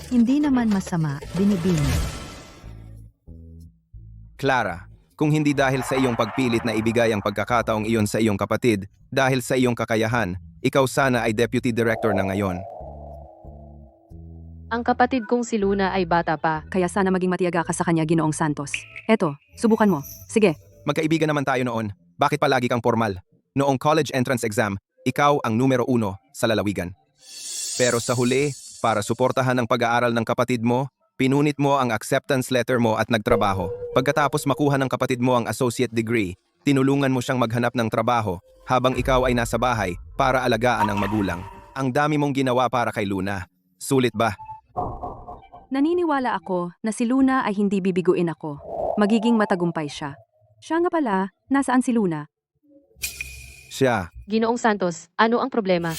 Hindi naman masama, binibini. Clara, kung hindi dahil sa iyong pagpilit na ibigay ang pagkakataong iyon sa iyong kapatid, dahil sa iyong kakayahan, ikaw sana ay deputy director na ngayon. Ang kapatid kong si Luna ay bata pa. Kaya sana maging matiyaga ka sa kanya, Ginoong Santos. Eto, subukan mo. Sige. Magkaibigan naman tayo noon. Bakit palagi kang formal? Noong college entrance exam, ikaw ang numero 1 sa lalawigan. Pero sa huli, para suportahan ang pag-aaral ng kapatid mo, pinunit mo ang acceptance letter mo at nagtrabaho. Pagkatapos makuha ng kapatid mo ang associate degree, tinulungan mo siyang maghanap ng trabaho habang ikaw ay nasa bahay para alagaan ang magulang. Ang dami mong ginawa para kay Luna. Sulit ba? Naniniwala ako na si Luna ay hindi bibiguin ako. Magiging matagumpay siya. Siya nga pala, nasaan si Luna? Siya. Ginoong Santos, ano ang problema?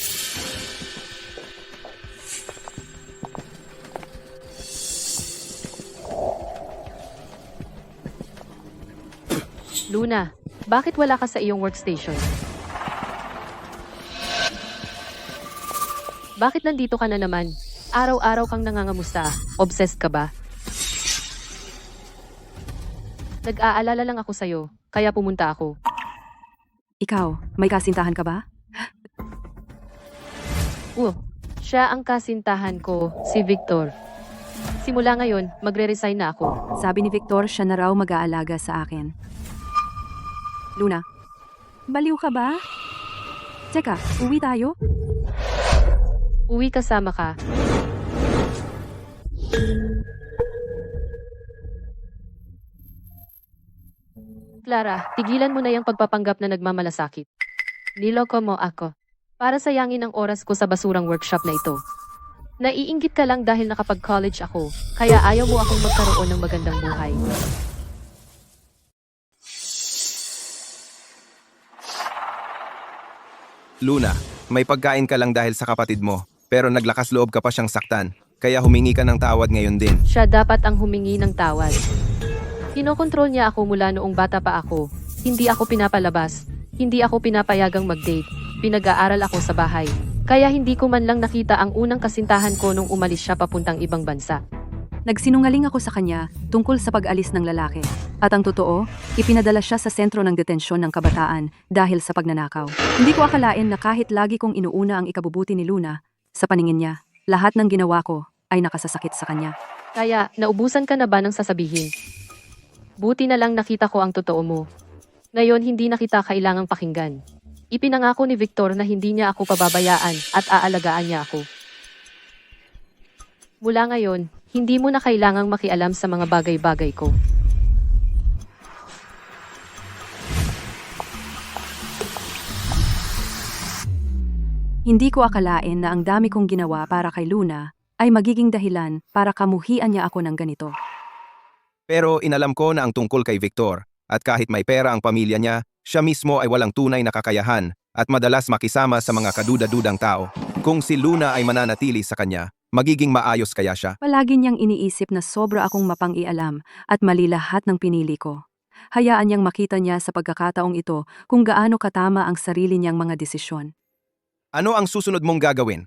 Luna, bakit wala ka sa iyong workstation? Bakit nandito ka na naman? Araw-araw kang nangangamusta. Obsessed ka ba? Nag-aalala lang ako sa'yo, kaya pumunta ako. Ikaw, may kasintahan ka ba? Siya ang kasintahan ko, si Victor. Simula ngayon, magre-resign na ako. Sabi ni Victor, siya na raw mag-aalaga sa akin. Luna, baliw ka ba? Teka, uwi tayo? Uwi kasama ka. Clara, tigilan mo na yung pagpapanggap na nagmamalasakit. Niloko mo ako. Para sayangin ang oras ko sa basurang workshop na ito. Naiinggit ka lang dahil nakapag-college ako, kaya ayaw mo akong magkaroon ng magandang buhay. Luna, may pagkain ka lang dahil sa kapatid mo, pero naglakas loob ka pa siyang saktan, kaya humingi ka ng tawad ngayon din. Siya dapat ang humingi ng tawad. Kinokontrol niya ako mula noong bata pa ako. Hindi ako pinapalabas. Hindi ako pinapayagang mag-date. Pinag-aaral ako sa bahay. Kaya hindi ko man lang nakita ang unang kasintahan ko nung umalis siya papuntang ibang bansa. Nagsinungaling ako sa kanya tungkol sa pag-alis ng lalaki. At ang totoo, ipinadala siya sa sentro ng detensyon ng kabataan dahil sa pagnanakaw. Hindi ko akalain na kahit lagi kong inuuna ang ikabubuti ni Luna, sa paningin niya, lahat ng ginawa ko ay nakasasakit sa kanya. Kaya, naubusan ka na ba ng sasabihin? Buti na lang nakita ko ang totoo mo. Ngayon hindi na kita kailangang pakinggan. Ipinangako ni Victor na hindi niya ako pababayaan at aalagaan niya ako. Mula ngayon, hindi mo na kailangang makialam sa mga bagay-bagay ko. Hindi ko akalain na ang dami kong ginawa para kay Luna ay magiging dahilan para kamuhian niya ako ng ganito. Pero inalam ko na ang tungkol kay Victor, at kahit may pera ang pamilya niya, siya mismo ay walang tunay na kakayahan at madalas makisama sa mga kaduda-dudang tao. Kung si Luna ay mananatili sa kanya, magiging maayos kaya siya? Palagi niyang iniisip na sobra akong mapang-ialam at mali lahat ng pinili ko. Hayaan niyang makita niya sa pagkakataong ito kung gaano katama ang sarili niyang mga desisyon. Ano ang susunod mong gagawin?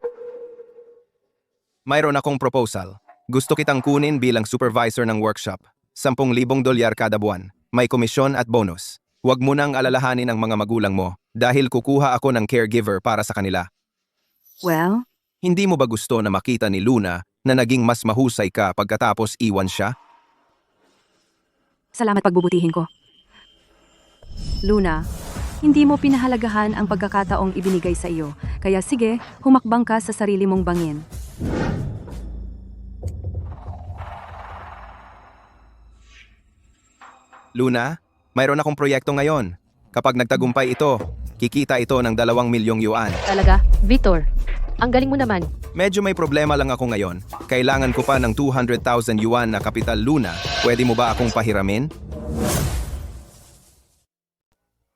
Mayroon akong proposal. Gusto kitang kunin bilang supervisor ng workshop. $10,000 kada buwan. May komisyon at bonus. Huwag mo nang alalahanin ang mga magulang mo dahil kukuha ako ng caregiver para sa kanila. Well, Hindi mo ba gusto na makita ni Luna na naging mas mahusay ka pagkatapos iwan siya? salamat pagbubutihin ko. Luna, hindi mo pinahalagahan ang pagkakataong ibinigay sa iyo, kaya sige, humakbang ka sa sarili mong bangin. Luna, mayroon akong proyekto ngayon. Kapag nagtagumpay ito, kikita ito ng 2,000,000 yuan. Talaga? Victor, ang galing mo naman. Medyo may problema lang ako ngayon. Kailangan ko pa ng 200,000 yuan na kapital, Luna. Pwede mo ba akong pahiramin?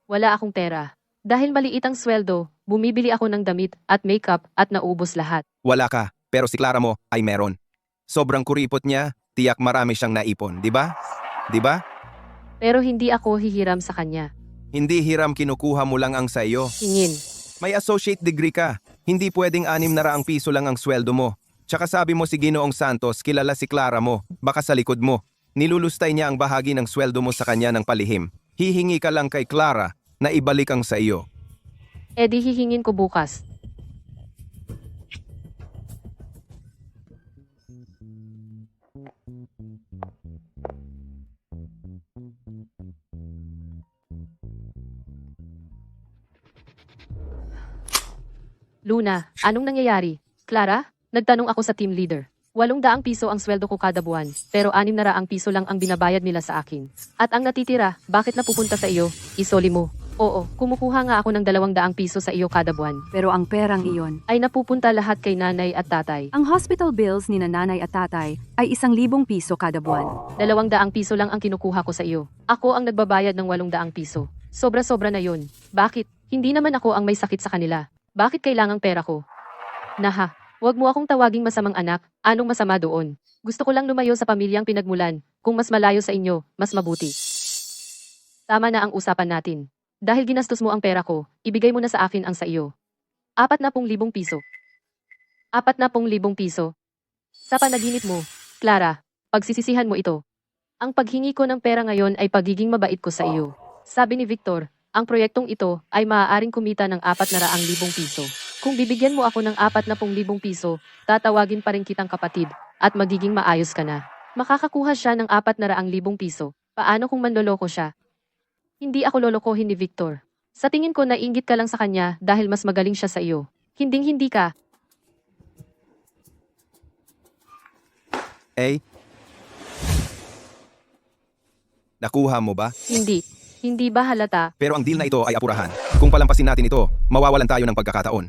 Wala akong pera. Dahil maliit ang sweldo, bumibili ako ng damit at makeup at naubos lahat. Wala ka, pero si Clara mo ay meron. Sobrang kuripot niya, tiyak marami siyang naipon, di ba? Di ba? Pero hindi ako hihiram sa kanya. Hindi hiram, kinukuha mo lang ang sa iyo. Hingin. May associate degree ka. Hindi pwedeng ₱600 lang ang sweldo mo. Tsaka sabi mo si Ginoong Santos, kilala si Clara mo, baka sa likod mo. Nilulustay niya ang bahagi ng sweldo mo sa kanya ng palihim. Hihingi ka lang kay Clara na ibalik ang sa iyo. Eh di hihingin ko bukas. Luna, anong nangyayari? Clara, nagtanong ako sa team leader. 800 piso ang sweldo ko kada buwan, pero 600 piso lang ang binabayad nila sa akin. At ang natitira, bakit napupunta sa iyo? Isoli mo. Oo, kumukuha nga ako ng 200 piso sa iyo kada buwan. Pero ang perang iyon, Ay napupunta lahat kay nanay at tatay. ang hospital bills ni nanay at tatay ay 1,000 piso kada buwan. 200 piso lang ang kinukuha ko sa iyo. Ako ang nagbabayad ng 800 piso. Sobra-sobra na yun. Bakit? Hindi naman ako ang may sakit sa kanila. Bakit kailangang pera ko? Naha, wag mo akong tawaging masamang anak. Anong masama doon? Gusto ko lang lumayo sa pamilyang pinagmulan. Kung mas malayo sa inyo, mas mabuti. Tama na ang usapan natin. Dahil ginastos mo ang pera ko, ibigay mo na sa akin ang sa iyo. 40,000 piso. 40,000 piso. Sa panaginip mo, Clara, pagsisisihan mo ito. Ang paghingi ko ng pera ngayon ay pagiging mabait ko sa iyo. Sabi ni Victor, ang proyektong ito ay maaaring kumita ng 400,000 piso. Kung bibigyan mo ako ng 40,000 piso, tatawagin pa rin kitang kapatid at magiging maayos ka na. Makakakuha siya ng 400,000 piso. Paano kung manloloko siya? Hindi ako lolokohin ni Victor. Sa tingin ko naiinggit ka lang sa kanya dahil mas magaling siya sa iyo. Hinding-hindi ka. Eh? Nakuha mo ba? Hindi. Hindi ba halata? Pero ang deal na ito ay apurahan. Kung palampasin natin ito, mawawalan tayo ng pagkakataon.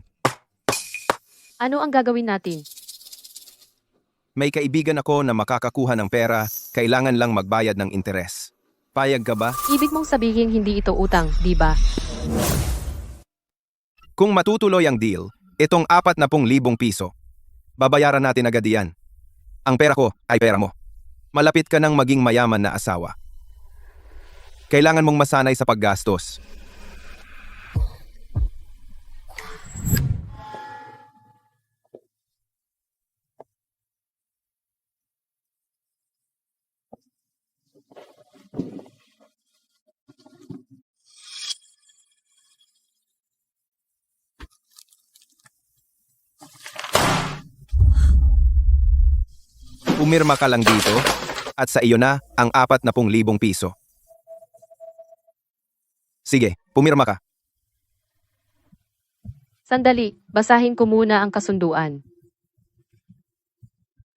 Ano ang gagawin natin? May kaibigan ako na makakakuha ng pera, kailangan lang magbayad ng interes. Payag ka ba? Ibig mong sabihin hindi ito utang, di ba? Kung matutuloy ang deal, itong 40,000 piso, babayaran natin agad yan. Ang pera ko ay pera mo. Malapit ka nang maging mayaman na asawa. Kailangan mong masanay sa paggastos. Pumirma ka lang dito at sa iyo na ang 40,000 piso. Sige, pumirma ka. Sandali, basahin ko muna ang kasunduan.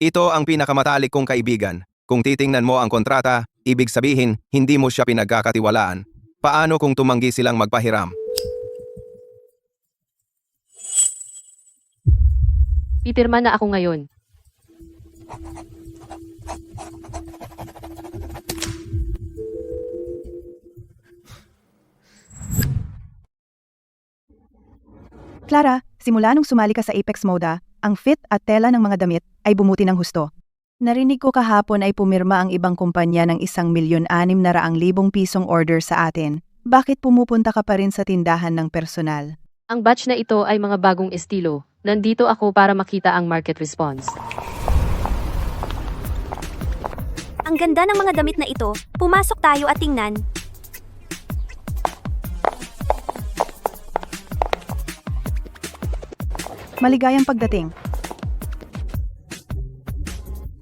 Ito ang pinakamatalik kong kaibigan. Kung titingnan mo ang kontrata, ibig sabihin, hindi mo siya pinagkakatiwalaan. Paano kung tumanggi silang magpahiram? Pipirma na ako ngayon. Clara, simula nung sumali ka sa Apex Moda, ang fit at tela ng mga damit ay bumuti ng husto. Narinig ko kahapon ay pumirma ang ibang kumpanya ng 1,600,000 pisong order sa atin. Bakit pumupunta ka pa rin sa tindahan ng personal? Ang batch na ito ay mga bagong estilo. Nandito ako para makita ang market response. Ang ganda ng mga damit na ito. Pumasok tayo at tingnan. Maligayang pagdating.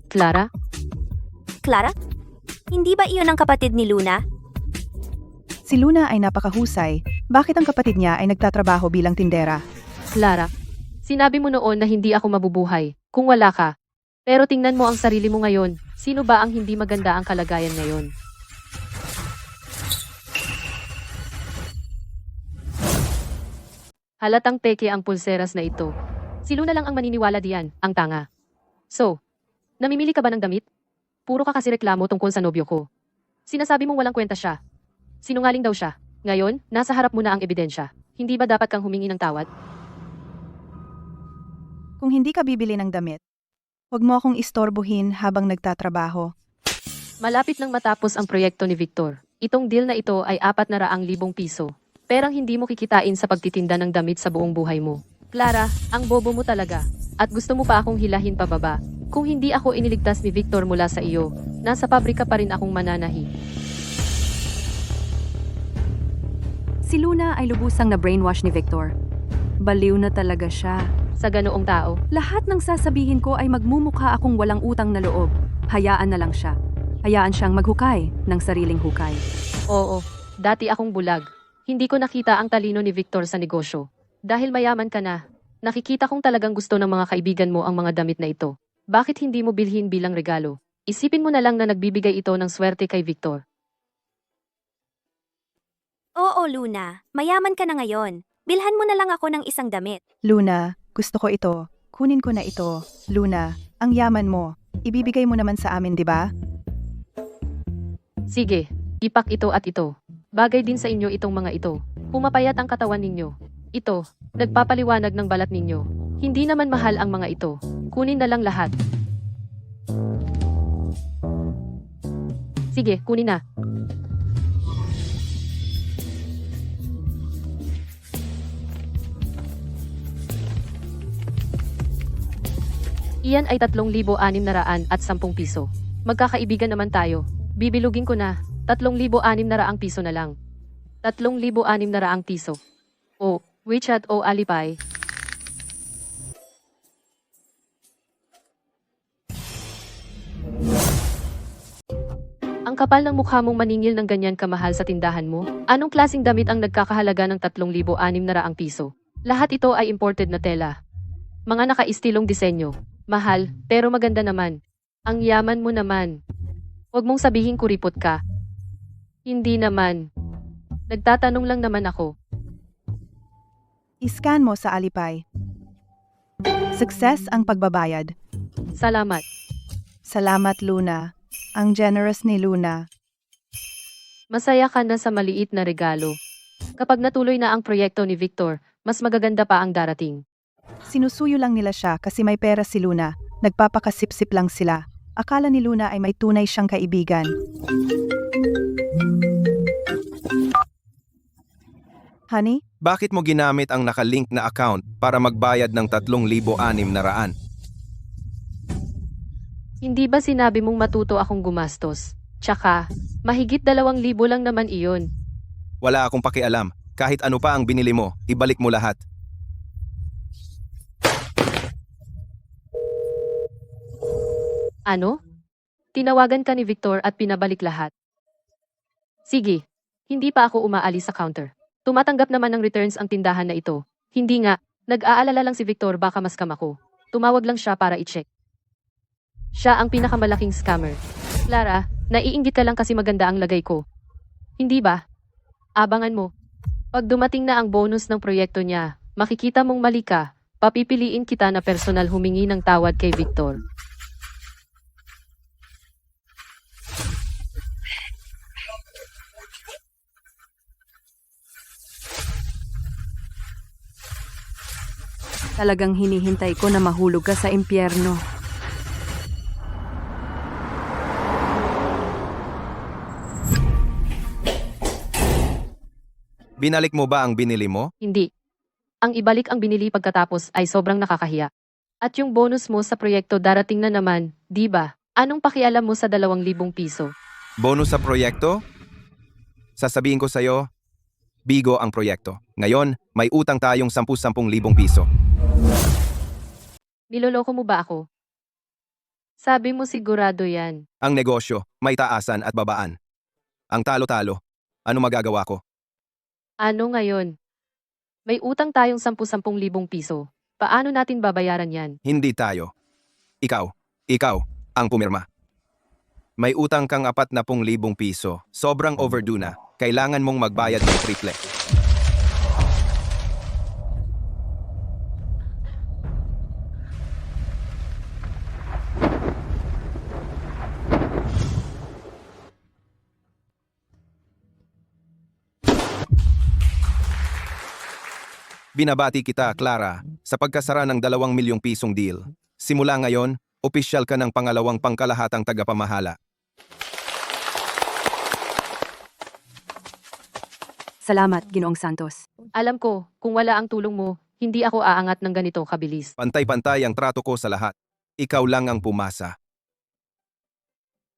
Clara? Clara? Hindi ba iyon ang kapatid ni Luna? Si Luna ay napakahusay. Bakit ang kapatid niya ay nagtatrabaho bilang tindera? Clara, sinabi mo noon na hindi ako mabubuhay kung wala ka. Pero tingnan mo ang sarili mo ngayon. Sino ba ang hindi maganda ang kalagayan ngayon? Halatang peke ang pulseras na ito. Si Luna lang ang maniniwala diyan, ang tanga. So, namimili ka ba ng damit? Puro ka kasi reklamo tungkol sa nobyo ko. Sinasabi mong walang kwenta siya. Sinungaling daw siya. Ngayon, nasa harap mo na ang ebidensya. Hindi ba dapat kang humingi ng tawad? Kung hindi ka bibili ng damit, huwag mo akong istorbohin habang nagtatrabaho. Malapit nang matapos ang proyekto ni Victor. Itong deal na ito ay 400,000 piso. Perang hindi mo kikitain sa pagtitinda ng damit sa buong buhay mo. Clara, ang bobo mo talaga. At gusto mo pa akong hilahin pababa. Kung hindi ako iniligtas ni Victor mula sa iyo, nasa pabrika pa rin akong mananahi. Si Luna ay lubusang na brainwash ni Victor. Baliw na talaga siya. Sa ganoong tao, Lahat ng sasabihin ko ay magmumukha akong walang utang na loob. Hayaan na lang siya. Hayaan siyang maghukay ng sariling hukay. oo, dati akong bulag. Hindi ko nakita ang talino ni Victor sa negosyo. Dahil mayaman ka na, nakikita kong talagang gusto ng mga kaibigan mo ang mga damit na ito. Bakit hindi mo bilhin bilang regalo? Isipin mo na lang na nagbibigay ito ng swerte kay Victor. Oo, Luna. Mayaman ka na ngayon. Bilhan mo na lang ako ng isang damit. Luna, gusto ko ito. Kunin ko na ito. Luna, ang yaman mo. Ibibigay mo naman sa amin, di ba? Sige, ipak ito at ito. Bagay din sa inyo itong mga ito. Pumapayat ang katawan ninyo. Ito, nagpapaliwanag ng balat ninyo. Hindi naman mahal ang mga ito. Kunin na lang lahat. Sige, kunin na. Iyan ay 3,610 piso. Magkakaibigan naman tayo. Bibilugin ko na. 3,600 piso na lang. 3,600 piso. O, WeChat o Alipay. Ang kapal ng mukha mong maningil ng ganyan kamahal sa tindahan mo? Anong klasing damit ang nagkakahalaga ng 3,600 piso? Lahat ito ay imported na tela. Mga nakaistilong disenyo. Mahal, pero maganda naman. Ang yaman mo naman. Huwag mong sabihin kuripot ka. Hindi naman. Nagtatanong lang naman ako. Iscan mo sa Alipay. Success ang pagbabayad. Salamat. Salamat, Luna. Ang generous ni Luna. Masaya ka na sa maliit na regalo. Kapag natuloy na ang proyekto ni Victor, mas magaganda pa ang darating. Sinusuyo lang nila siya kasi may pera si Luna. Nagpapakasip-sip lang sila. Akala ni Luna ay may tunay siyang kaibigan. Honey, Bakit mo ginamit ang nakalink na account para magbayad ng 3,600? Hindi ba sinabi mong matuto akong gumastos? Tsaka, mahigit 2,000 lang naman iyon. Wala akong pakialam. Kahit ano pa ang binili mo, ibalik mo lahat. Ano? Tinawagan ka ni Victor at pinabalik lahat. Sige, hindi pa ako umaalis sa counter. Tumatanggap naman ng returns ang tindahan na ito. Hindi nga, nag-aalala lang si Victor baka maskam ako. Tumawag lang siya para i-check. Siya ang pinakamalaking scammer. Clara, naiinggit ka lang kasi maganda ang lagay ko. Hindi ba? Abangan mo. Pag dumating na ang bonus ng proyekto niya, makikita mong mali ka, papipiliin kita na personal humingi ng tawad kay Victor. Talagang hinihintay ko na mahulog ka sa impyerno. Binalik mo ba ang binili mo? Hindi. Ang ibalik ang binili pagkatapos ay sobrang nakakahiya. At yung bonus mo sa proyekto darating na naman, di ba? Anong pakialam mo sa 2,000 piso? Bonus sa proyekto? Sasabihin ko sa'yo, bigo ang proyekto. Ngayon, may utang tayong 10,000 piso. Niloloko mo ba ako? Sabi mo sigurado yan. Ang negosyo, may taasan at babaan. Ang talo-talo. Ano magagawa ko? Ano ngayon? May utang tayong 10,000 piso. Paano natin babayaran yan? Hindi tayo. Ikaw, ang pumirma. May utang kang 40,000 piso. Sobrang overdue na. Kailangan mong magbayad ng triple. Binabati kita, Clara, sa pagkasara ng 2,000,000 pisong deal. Simula ngayon, opisyal ka ng pangalawang pangkalahatang tagapamahala. Salamat, Ginoong Santos. Alam ko, kung wala ang tulong mo, Hindi ako aangat ng ganito kabilis. Pantay-pantay ang trato ko sa lahat. Ikaw lang ang pumasa.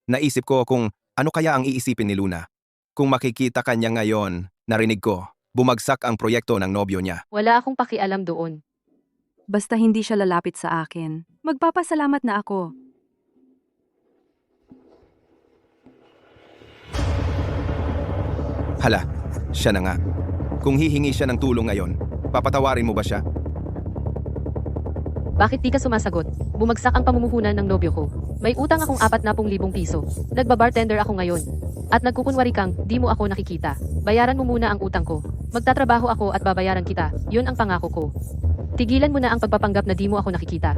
Naisip ko kung ano kaya ang iisipin ni Luna. Kung makikita kanya ngayon, narinig ko, bumagsak ang proyekto ng nobyo niya. Wala akong pakialam doon. Basta hindi siya lalapit sa akin. Magpapasalamat na ako. Hala, siya na nga. Kung hihingi siya ng tulong ngayon, papatawarin mo ba siya? Bakit di ka sumasagot? Bumagsak ang pamumuhunan ng nobyo ko. May utang akong 40,000 piso. Nagbabartender ako ngayon. At nagkukunwari kang, di mo ako nakikita. Bayaran mo muna ang utang ko. Magtatrabaho ako at babayaran kita. Yun ang pangako ko. Tigilan mo na ang pagpapanggap na di mo ako nakikita.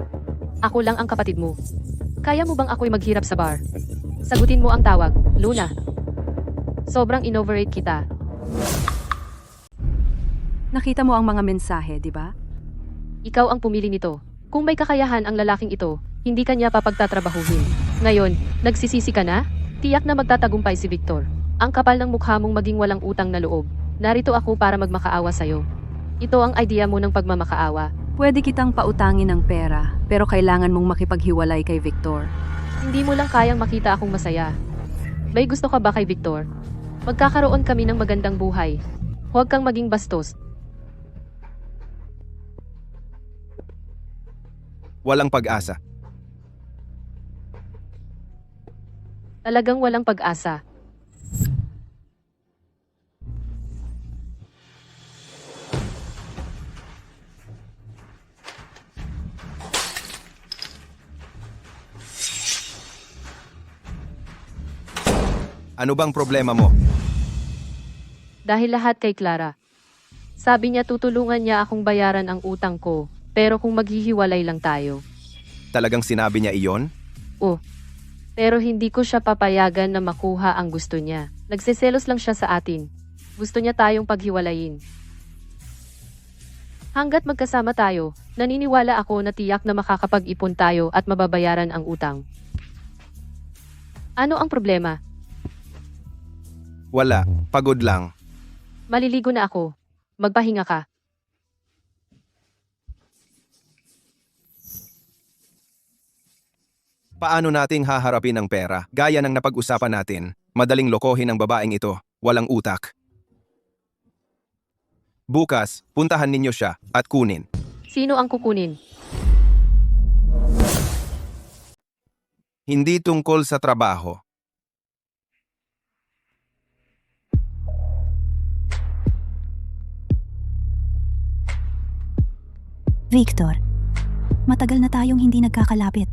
Ako lang ang kapatid mo. Kaya mo bang ako'y maghirap sa bar? Sagutin mo ang tawag, Luna. Sobrang inoverate kita. Nakita mo ang mga mensahe, di ba? Ikaw ang pumili nito. Kung may kakayahan ang lalaking ito, hindi kanya papagtatrabahuhin. Ngayon, nagsisisi ka na? Tiyak na magtatagumpay si Victor. Ang kapal ng mukha mong maging walang utang na loob. Narito ako para magmakaawa sa'yo. Ito ang idea mo ng pagmamakaawa. Pwede kitang pautangin ng pera, pero kailangan mong makipaghiwalay kay Victor. Hindi mo lang kayang makita akong masaya. May gusto ka ba kay Victor? Magkakaroon kami ng magandang buhay. Huwag kang maging bastos. Walang pag-asa. Talagang walang pag-asa. Ano bang problema mo? Dahil lahat kay Clara. Sabi niya tutulungan niya akong bayaran ang utang ko, pero kung maghihiwalay lang tayo. Talagang sinabi niya iyon? Pero hindi ko siya papayagan na makuha ang gusto niya. Nagseselos lang siya sa atin. Gusto niya tayong paghiwalayin. Hanggat magkasama tayo, naniniwala ako na tiyak na makakapag-ipon tayo at mababayaran ang utang. Ano ang problema? Wala, pagod lang. Maliligo na ako. Magpahinga ka. Paano nating haharapin ang pera? Gaya ng napag-usapan natin, madaling lokohin ang babaeng ito, walang utak. Bukas, puntahan ninyo siya at kunin. Sino ang kukunin? Hindi tungkol sa trabaho. Victor, matagal na tayong hindi nagkakalapit.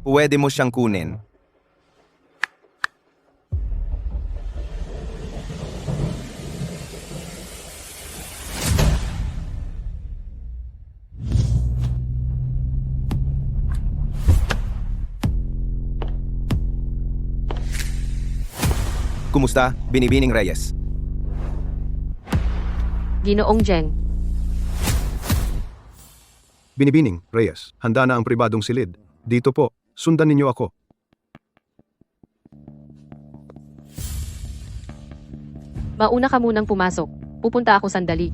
Pwede mo siyang kunin. Kumusta, Binibining Reyes? Ginoong Jeng. Binibining, Reyes, handa na ang pribadong silid. Dito po, sundan ninyo ako. Mauna ka munang pumasok. Pupunta ako sandali.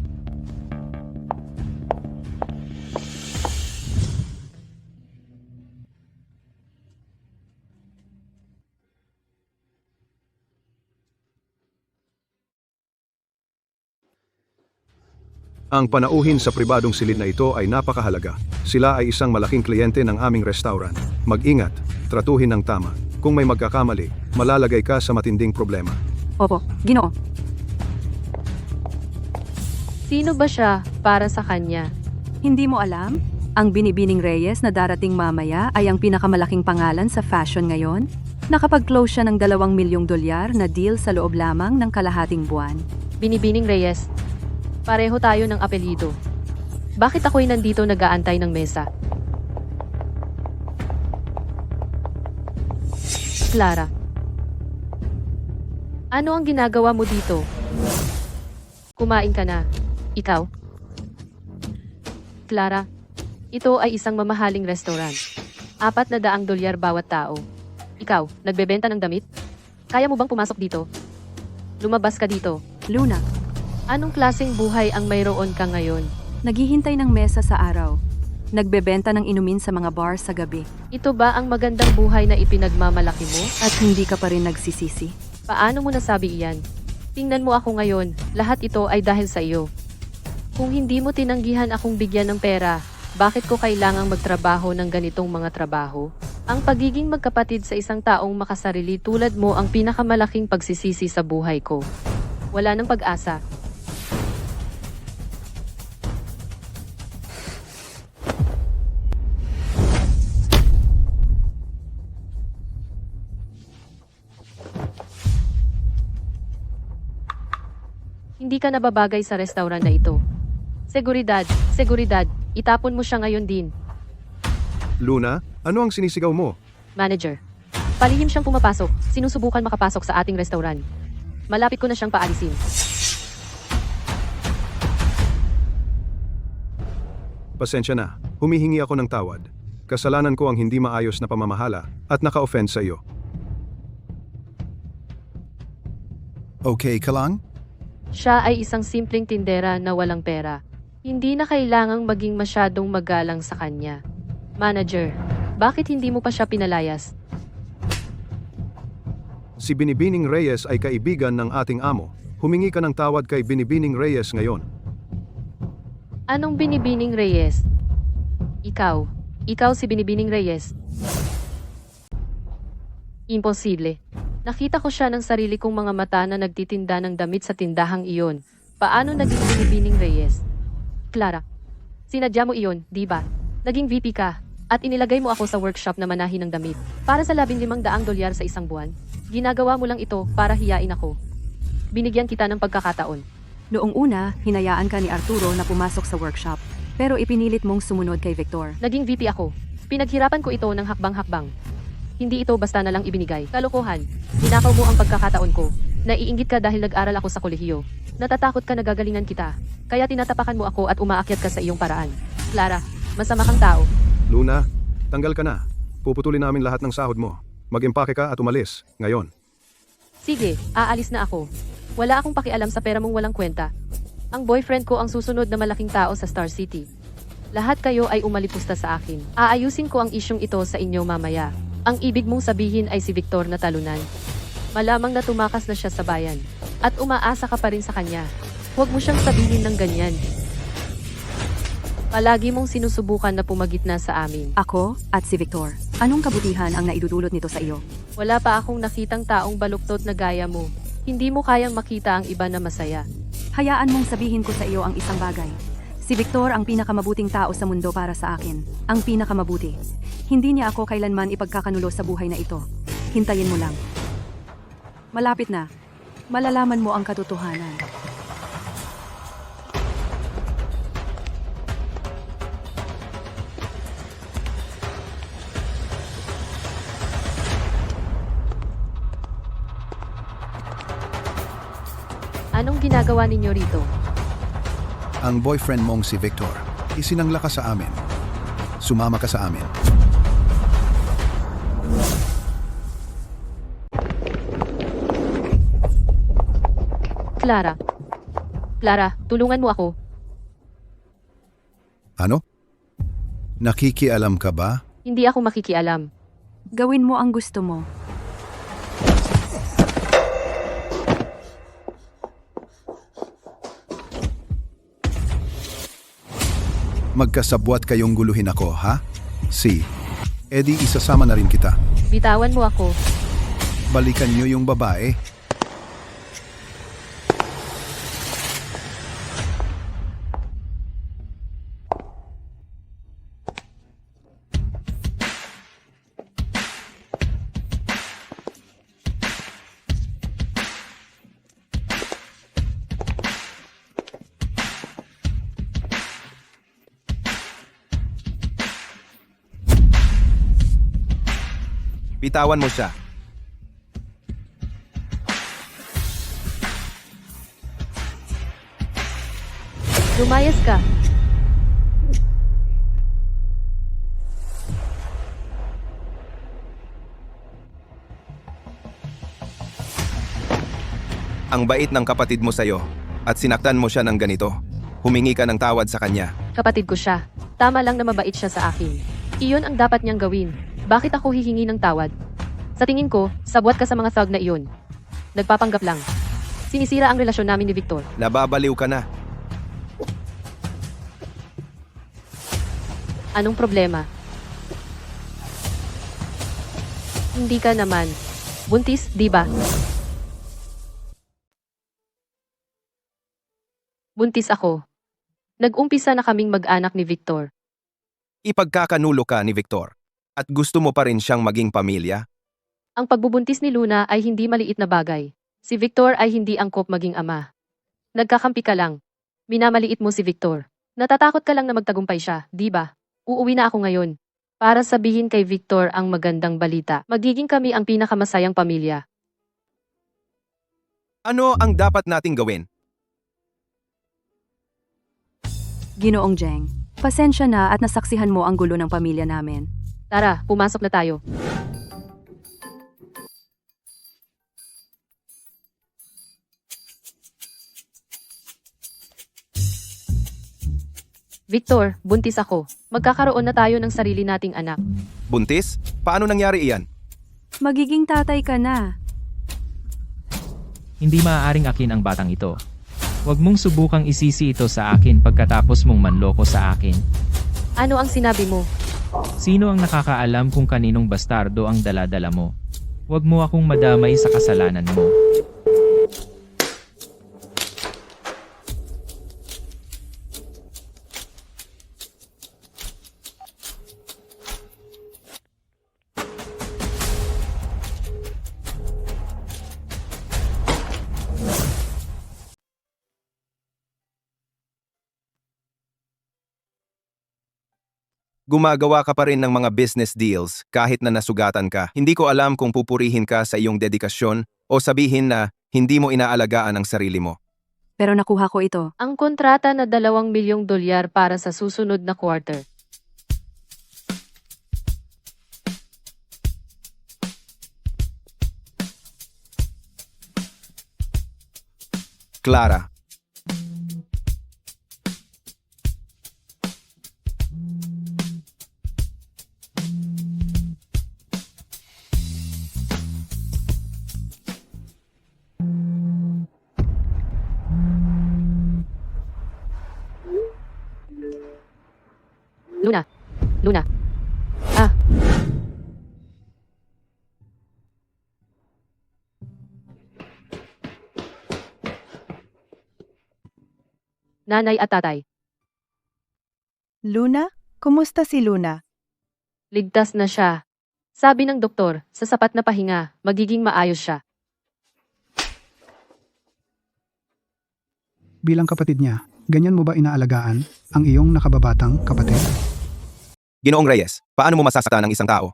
Ang panauhin sa pribadong silid na ito ay napakahalaga. Sila ay isang malaking kliyente ng aming restaurant. Mag-ingat, tratuhin ng tama. Kung may magkakamali, malalagay ka sa matinding problema. Opo, Ginoo. Sino ba siya para sa kanya? Hindi mo alam? Ang Binibining Reyes na darating mamaya ay ang pinakamalaking pangalan sa fashion ngayon? Nakapag-close siya ng $2 milyong na deal sa loob lamang ng kalahating buwan. Binibining Reyes. Pareho tayo ng apelyido. Bakit ako'y nandito nag-aantay ng mesa? Clara. Ano ang ginagawa mo dito? Kumain ka na. Ikaw? Clara, ito ay isang mamahaling restaurant. $400 bawat tao. Ikaw, nagbebenta ng damit? Kaya mo bang pumasok dito? Lumabas ka dito. Luna, Anong klaseng buhay ang mayroon ka ngayon? naghihintay ng mesa sa araw. Nagbebenta ng inumin sa mga bar sa gabi. Ito ba ang magandang buhay na ipinagmamalaki mo? At hindi ka pa rin nagsisisi. Paano mo nasabi iyan? Tingnan mo ako ngayon, lahat ito ay dahil sa iyo. Kung hindi mo tinanggihan akong bigyan ng pera, bakit ko kailangang magtrabaho ng ganitong mga trabaho? Ang pagiging magkapatid sa isang taong makasarili tulad mo ang pinakamalaking pagsisisi sa buhay ko. Wala nang pag-asa. Hindi ka nababagay sa restaurant na ito. Seguridad, seguridad, itapon mo siya ngayon din. Luna, ano ang sinisigaw mo? Manager. Palihim siyang pumapasok, sinusubukan makapasok sa ating restaurant. Malapit ko na siyang paalisin. Pasensya na, humihingi ako ng tawad. Kasalanan ko ang hindi maayos na pamamahala at naka-offend sa iyo. Okay ka lang? Siya ay isang simpleng tindera na walang pera. Hindi na kailangang maging masyadong magalang sa kanya. Manager, bakit hindi mo pa siya pinalayas? Si Binibining Reyes ay kaibigan ng ating amo. Humingi ka ng tawad kay Binibining Reyes ngayon. Anong Binibining Reyes? Ikaw. Ikaw si Binibining Reyes. Imposible. Nakita ko siya ng sarili kong mga mata na nagtitinda ng damit sa tindahang iyon. Paano naging Binibining Reyes? Clara, sinadya mo iyon, di ba? Naging VP ka, at inilagay mo ako sa workshop na manahin ng damit. Para sa $15,000 sa isang buwan, ginagawa mo lang ito para hiyain ako. Binigyan kita ng pagkakataon. Noong una, hinayaan ka ni Arturo na pumasok sa workshop. Pero ipinilit mong sumunod kay Victor. Naging VP ako. Pinaghirapan ko ito ng hakbang-hakbang. Hindi ito basta na lang ibinigay. Kalokohan. Ninakaw mo ang pagkakataon ko. Naiinggit ka dahil nag-aral ako sa kolehiyo. Natatakot ka na gagalingan kita. Kaya tinatapakan mo ako at umaakyat ka sa iyong paraan. Clara, masama kang tao. Luna, tanggal ka na. Puputulin namin lahat ng sahod mo. Mag-impake ka at umalis, ngayon. Sige, aalis na ako. Wala akong pakialam sa pera mong walang kwenta. Ang boyfriend ko ang susunod na malaking tao sa Star City. Lahat kayo ay umalipusta sa akin. Aayusin ko ang isyong ito sa inyo mamaya. Ang ibig mong sabihin ay si Victor na talunan. Malamang na tumakas na siya sa bayan. At umaasa ka pa rin sa kanya. Huwag mo siyang sabihin ng ganyan. Palagi mong sinusubukan na pumagitna sa amin. Ako at si Victor. Anong kabutihan ang naidudulot nito sa iyo? Wala pa akong nakitang taong baluktot na gaya mo. Hindi mo kayang makita ang iba na masaya. Hayaan mong sabihin ko sa iyo ang isang bagay. Si Victor ang pinakamabuting tao sa mundo para sa akin. Ang pinakamabuti. Hindi niya ako kailanman ipagkakanulo sa buhay na ito. Hintayin mo lang. Malapit na. Malalaman mo ang katotohanan. Anong ginagawa ninyo rito? Ang boyfriend mong si Victor, isinangla ka sa amin. Sumama ka sa amin. Clara. Clara, tulungan mo ako. Ano? Nakikialam ka ba? Hindi ako makikialam. Gawin mo ang gusto mo. Magkasabwat kayong guluhin ako, ha? Si, edi isasama na rin kita. Bitawan mo ako. Balikan niyo yung babae. Bitawan mo siya. Lumayas ka. Ang bait ng kapatid mo sa'yo at sinaktan mo siya ng ganito. Humingi ka ng tawad sa kanya. Kapatid ko siya. Tama lang na mabait siya sa akin. Iyon ang dapat niyang gawin. Bakit ako hihingi ng tawad? Sa tingin ko, sabwat ka sa mga thug na iyon. Nagpapanggap lang. Sinisira ang relasyon namin ni Victor. Nababaliw ka na. Anong problema? Hindi ka naman. Buntis, di ba? Buntis ako. Nag-umpisa na kaming mag-anak ni Victor. Ipagkakanulo ka ni Victor. At gusto mo pa rin siyang maging pamilya? Ang pagbubuntis ni Luna ay hindi maliit na bagay. Si Victor ay hindi angkop maging ama. Nagkakampi ka lang. Minamaliit mo si Victor. Natatakot ka lang na magtagumpay siya, di ba? Uuwi na ako ngayon. Para sabihin kay Victor ang magandang balita. Magiging kami ang pinakamasayang pamilya. Ano ang dapat nating gawin? Ginoong Jeng, pasensya na at nasaksihan mo ang gulo ng pamilya namin. Tara, pumasok na tayo. Victor, buntis ako. Magkakaroon na tayo ng sarili nating anak. Buntis? Paano nangyari iyan? Magiging tatay ka na. Hindi maaaring akin ang batang ito. Huwag mong subukang isisi ito sa akin pagkatapos mong manloko sa akin. Ano ang sinabi mo? Sino ang nakakaalam kung kaninong bastardo ang dala-dala mo? Huwag mo akong madamay sa kasalanan mo. Gumagawa ka pa rin ng mga business deals kahit na nasugatan ka. Hindi ko alam kung pupurihin ka sa iyong dedikasyon o sabihin na hindi mo inaalagaan ang sarili mo. Pero nakuha ko ito. Ang kontrata na $2 milyong para sa susunod na quarter. Clara, Luna. Luna. Ah. Nanay at tatay. Luna? Kumusta si Luna? Ligtas na siya. Sabi ng doktor, sa sapat na pahinga, magiging maayos siya. Bilang kapatid niya, ganyan mo ba inaalagaan ang iyong nakababatang kapatid? Ginoong Reyes, paano mo masasaktan ang isang tao?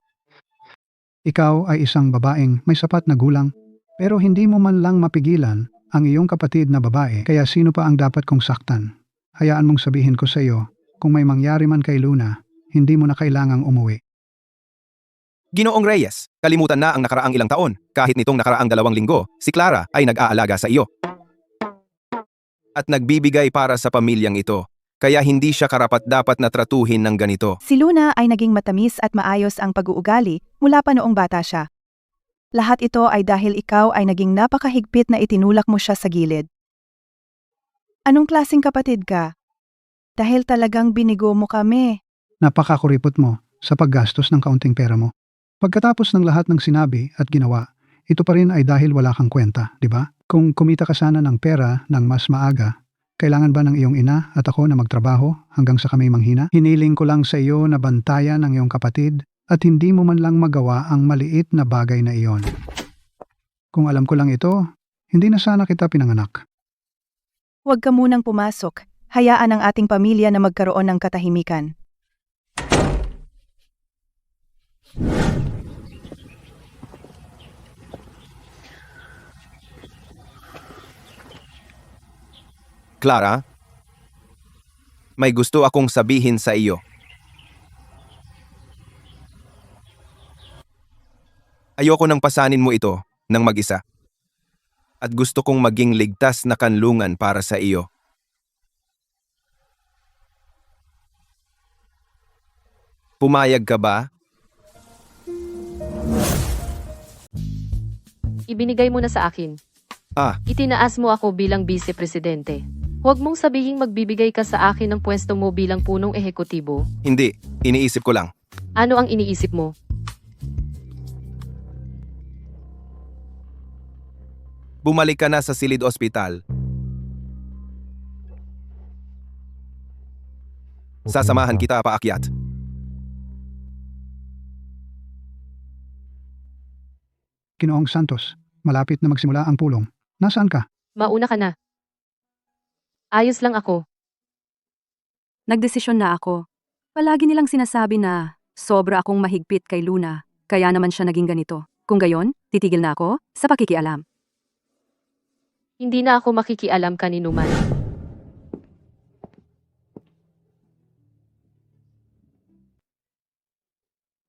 Ikaw ay isang babaeng may sapat na gulang, pero hindi mo man lang mapigilan ang iyong kapatid na babae, kaya sino pa ang dapat kong saktan? Hayaan mong sabihin ko sa iyo, kung may mangyari man kay Luna, hindi mo na kailangang umuwi. Ginoong Reyes, kalimutan na ang nakaraang ilang taon. Kahit nitong nakaraang 2 linggo, si Clara ay nag-aalaga sa iyo. At nagbibigay para sa pamilyang ito. Kaya hindi siya karapat-dapat na tratuhin ng ganito. Si Luna ay naging matamis at maayos ang pag-uugali mula pa noong bata siya. Lahat ito ay dahil ikaw ay naging napakahigpit na itinulak mo siya sa gilid. Anong klaseng kapatid ka? Dahil talagang binigo mo kami. Napakakuripot mo sa paggastos ng kaunting pera mo. Pagkatapos ng lahat ng sinabi at ginawa, ito pa rin ay dahil wala kang kwenta, di ba? Kung kumita ka sana ng pera ng mas maaga, kailangan ba ng iyong ina at ako na magtrabaho hanggang sa kami manghina? Hiniling ko lang sa iyo na bantayan ang iyong kapatid at hindi mo man lang magawa ang maliit na bagay na iyon. Kung alam ko lang ito, hindi na sana kita pinanganak. Huwag ka munang pumasok. Hayaan ang ating pamilya na magkaroon ng katahimikan. Clara, May gusto akong sabihin sa iyo. Ayoko nang pasanin mo ito ng mag-isa. At gusto kong maging ligtas na kanlungan para sa iyo. Pumayag ka ba? Ibinigay mo na sa akin. Itinaas mo ako bilang vice-presidente. Huwag mong sabihing magbibigay ka sa akin ng pwesto mo bilang punong ehekutibo. Hindi, iniisip ko lang. Ano ang iniisip mo? Bumalik ka na sa Silid Ospital. Sasamahan kita paakyat. Ginoong Santos, malapit na magsimula ang pulong. Nasaan ka? Mauna ka na. Ayos lang ako. Nagdesisyon na ako. Palagi nilang sinasabi na sobra akong mahigpit kay Luna, kaya naman siya naging ganito. Kung gayon, titigil na ako sa pakikialam. Hindi na ako makikialam kanino man.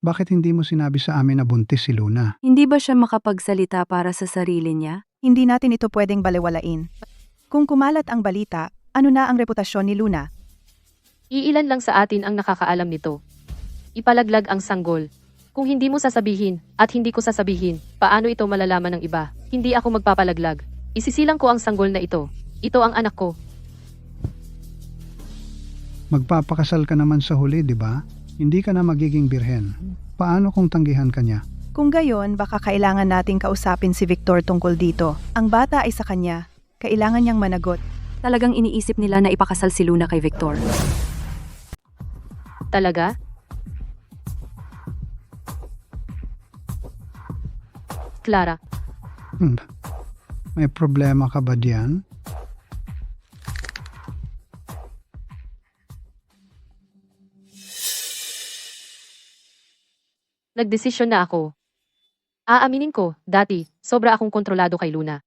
Bakit hindi mo sinabi sa amin na buntis si Luna? Hindi ba siya makapagsalita para sa sarili niya? Hindi natin ito pwedeng balewalain. Kung kumalat ang balita, ano na ang reputasyon ni Luna? Iilan lang sa atin ang nakakaalam nito. Ipalaglag ang sanggol. Kung hindi mo sasabihin, at hindi ko sasabihin, paano ito malalaman ng iba? Hindi ako magpapalaglag. Isisilang ko ang sanggol na ito. Ito ang anak ko. Magpapakasal ka naman sa huli, di ba? Hindi ka na magiging birhen. Paano kung tanggihan ka niya? Kung gayon, baka kailangan nating kausapin si Victor tungkol dito. Ang bata ay sa kanya. Kailangan niyang managot. Talagang iniisip nila na ipakasal si Luna kay Victor. Talaga? Clara, May problema ka ba diyan? nagdesisyon na ako. Aaminin ko, dati, sobra akong kontrolado kay Luna.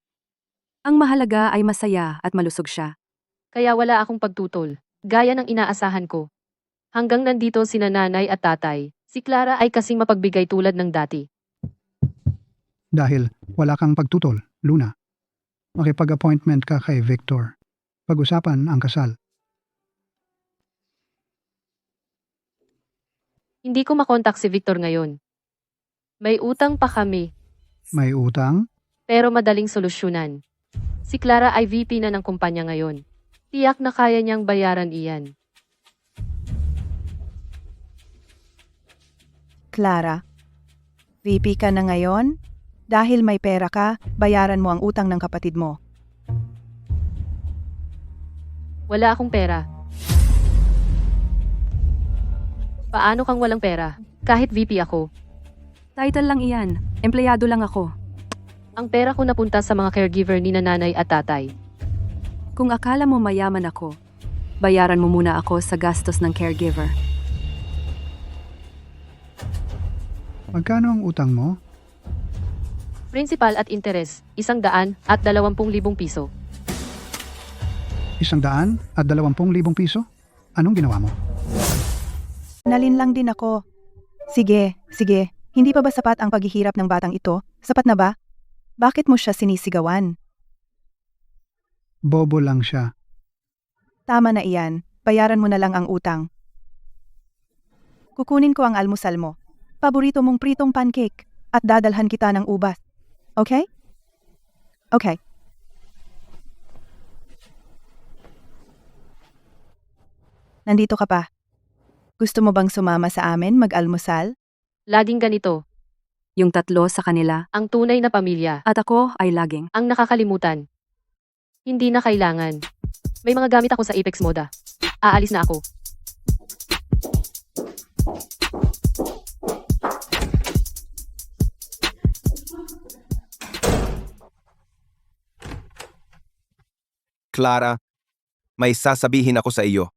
Ang mahalaga ay masaya at malusog siya. Kaya wala akong pagtutol, gaya ng inaasahan ko. Hanggang nandito sina nanay at tatay, si Clara ay kasing mapagbigay tulad ng dati. Dahil wala kang pagtutol, Luna. Makipag-appointment ka kay Victor. Pag-usapan ang kasal. Hindi ko makontak si Victor ngayon. May utang pa kami, May utang? pero madaling solusyonan. Si Clara ay VP na ng kumpanya ngayon. Tiyak na kaya niyang bayaran iyan. Clara, VP ka na ngayon? Dahil may pera ka, bayaran mo ang utang ng kapatid mo. Wala akong pera. Paano kang walang pera? Kahit VP ako. Title lang iyan. Empleyado lang ako. Ang pera ko napunta sa mga caregiver ni nanay at tatay. Kung akala mo mayaman ako, bayaran mo muna ako sa gastos ng caregiver. Magkano ang utang mo? Principal at interes, 100 at 20,000 piso. 100 at 20,000 piso? Anong ginawa mo? Nalin lang din ako. Sige. Hindi pa ba sapat ang paghihirap ng batang ito? Sapat na ba? Bakit mo siya sinisigawan? Bobo lang siya. Tama na iyan. Bayaran mo na lang ang utang. Kukunin ko ang almusal mo. Paborito mong pritong pancake. At dadalhan kita ng ubas. Okay? Okay. Nandito ka pa. Gusto mo bang sumama sa amin mag-almusal? Laging ganito, Yung tatlo sa kanila, ang tunay na pamilya, at ako ay laging. ang nakakalimutan. Hindi na kailangan. May mga gamit ako sa Apex Moda. Aalis na ako. Clara, may sasabihin ako sa iyo.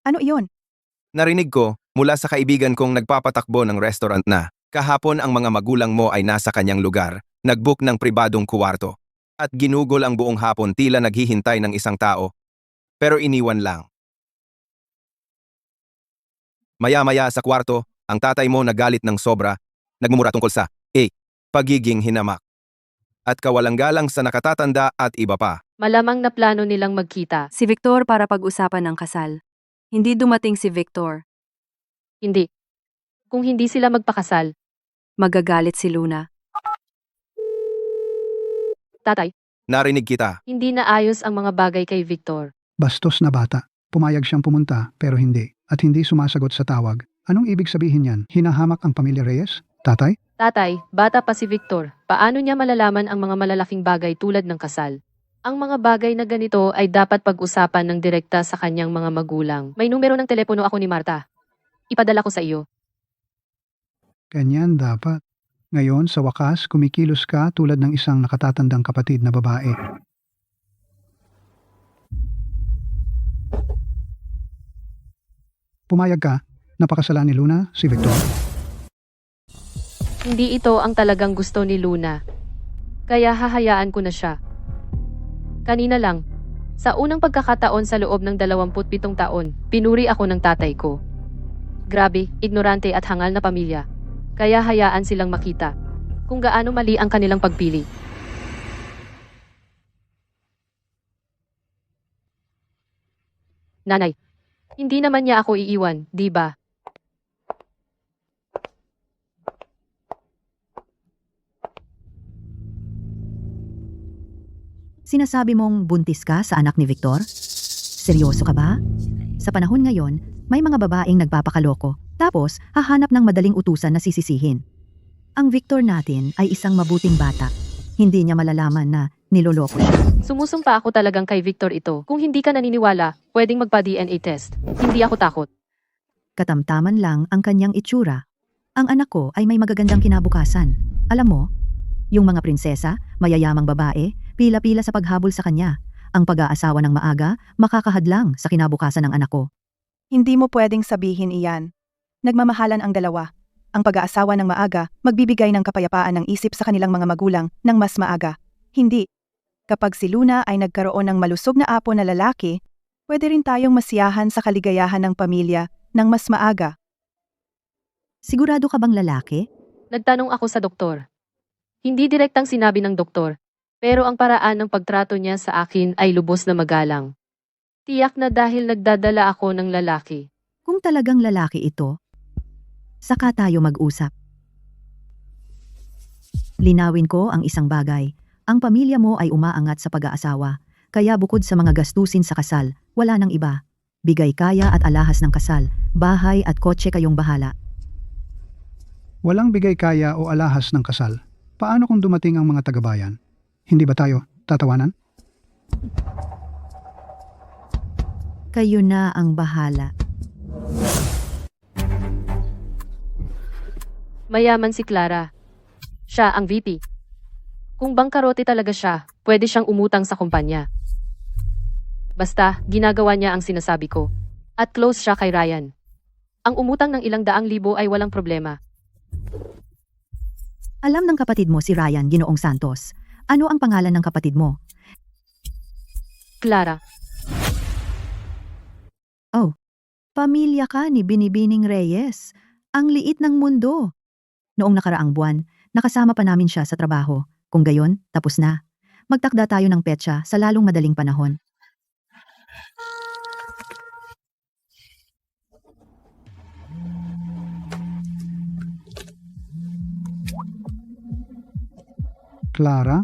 Ano iyon? Narinig ko mula sa kaibigan kong nagpapatakbo ng restaurant na kahapon ang mga magulang mo ay nasa kanyang lugar, nagbook ng pribadong kuwarto, at ginugol ang buong hapon tila naghihintay ng isang tao. pero iniwan lang. Maya-maya sa kwarto, ang tatay mo nagalit ng sobra, nagmumura tungkol sa pagiging hinamak. At kawalang-galang sa nakatatanda at iba pa. Malamang na plano nilang magkita. Si Victor para pag-usapan ng kasal. Hindi dumating si Victor. Hindi. Kung hindi sila magpakasal, Magagalit si Luna. tatay, Narinig kita. hindi na ayos ang mga bagay kay Victor. Bastos na bata. Pumayag siyang pumunta pero hindi. At hindi sumasagot sa tawag. Anong ibig sabihin yan? Hinahamak ang pamilya Reyes? Tatay? Tatay, bata pa si Victor. Paano niya malalaman ang mga malalaking bagay tulad ng kasal? Ang mga bagay na ganito ay dapat pag-usapan ng direkta sa kanyang mga magulang. May numero ng telepono ako ni Marta. Ipadala ko sa iyo. Ganyan dapat. Ngayon, sa wakas, kumikilos ka tulad ng isang nakatatandang kapatid na babae. Pumayag ka, napakasalan ni Luna, si Victor. Hindi ito ang talagang gusto ni Luna. Kaya hahayaan ko na siya. Kanina lang, sa unang pagkakataon sa loob ng 27 taon, pinuri ako ng tatay ko. Grabe, ignorante at hangal na pamilya. Kaya hayaan silang makita kung gaano mali ang kanilang pagpili. Nanay, hindi naman niya ako iiwan, di ba? Sinasabi mong buntis ka sa anak ni Victor? Seryoso ka ba? Sa panahon ngayon, may mga babaeng nagpapakaloko, tapos hahanap ng madaling utusan na sisisihin. Ang Victor natin ay isang mabuting bata. Hindi niya malalaman na niloloko siya. Sumusumpa ako talagang kay Victor ito. Kung hindi ka naniniwala, pwedeng magpa-DNA test. Hindi ako takot. Katamtaman lang ang kanyang itsura. Ang anak ko ay may magagandang kinabukasan. Alam mo, yung mga prinsesa, mayayamang babae, pila-pila sa paghabol sa kanya. Ang pag-aasawa ng maaga, makakahadlang sa kinabukasan ng anak ko. Hindi mo pwedeng sabihin iyan. Nagmamahalan ang dalawa. Ang pag-aasawa ng maaga, magbibigay ng kapayapaan ng isip sa kanilang mga magulang ng mas maaga. Hindi. Kapag si Luna ay nagkaroon ng malusog na apo na lalaki, pwede rin tayong masiyahan sa kaligayahan ng pamilya ng mas maaga. Sigurado ka bang lalaki? Nagtanong ako sa doktor. Hindi direktang sinabi ng doktor, pero ang paraan ng pagtrato niya sa akin ay lubos na magalang. Tiyak na dahil nagdadala ako ng lalaki. Kung talagang lalaki ito, saka tayo mag-usap. Linawin ko ang isang bagay. Ang pamilya mo ay umaangat sa pag-aasawa, kaya bukod sa mga gastusin sa kasal, wala nang iba. Bigay kaya at alahas ng kasal, bahay at kotse kayong bahala. Walang bigay kaya o alahas ng kasal. Paano kung dumating ang mga tagabayan? Hindi ba tayo tatawanan? Kayo na ang bahala. Mayaman si Clara. Siya ang VP. Kung bangkarote talaga siya, pwede siyang umutang sa kumpanya. Basta, ginagawa niya ang sinasabi ko. At close siya kay Ryan. Ang umutang ng ilang daang libo ay walang problema. Alam ng kapatid mo si Ryan Ginoong Santos. Ano ang pangalan ng kapatid mo? Clara, Oh, pamilya ka ni Binibining Reyes. Ang liit ng mundo. Noong nakaraang buwan, nakasama pa namin siya sa trabaho. Kung gayon, tapos na. Magtakda tayo ng petsa sa lalong madaling panahon. Clara,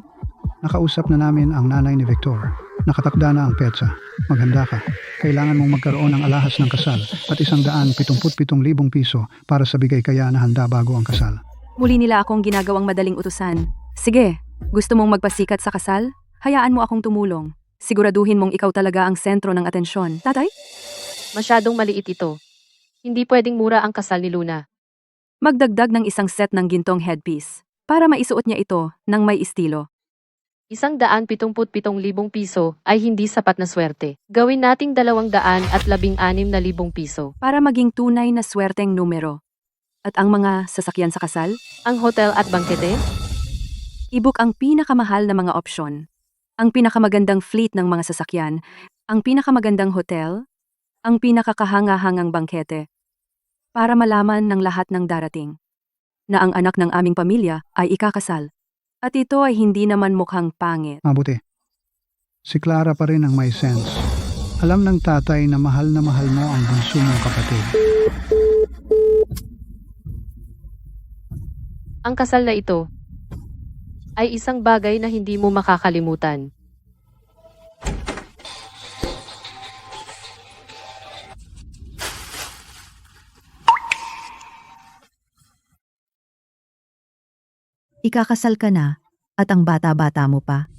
nakausap na namin ang nanay ni Victor. Nakatakda na ang petsa. Maghanda ka. Kailangan mong magkaroon ng alahas ng kasal at 177,000 piso para sa bigay kaya na handa bago ang kasal. Muli nila akong ginagawang madaling utusan. Sige, gusto mong magpasikat sa kasal? Hayaan mo akong tumulong. Siguraduhin mong ikaw talaga ang sentro ng atensyon. Tatay? masyadong maliit ito. Hindi pwedeng mura ang kasal ni Luna. Magdagdag ng isang set ng gintong headpiece para maisuot niya ito ng may estilo. 177,000 piso ay hindi sapat na swerte. Gawin nating 216,000 piso. Para maging tunay na swerteng numero. At ang mga sasakyan sa kasal? Ang hotel at bangkete? I-book ang pinakamahal na mga opsyon. Ang pinakamagandang fleet ng mga sasakyan Ang pinakamagandang hotel, ang pinakakahanga-hangang bangkete, para malaman ng lahat ng darating na ang anak ng aming pamilya ay ikakasal. At ito ay hindi naman mukhang pangit. Mabuti. Si Clara pa rin ang may sense. Alam ng tatay na mahal mo ang bunso mong kapatid. Ang kasal na ito ay isang bagay na hindi mo makakalimutan. Ikakasal ka na at ang bata-bata mo pa.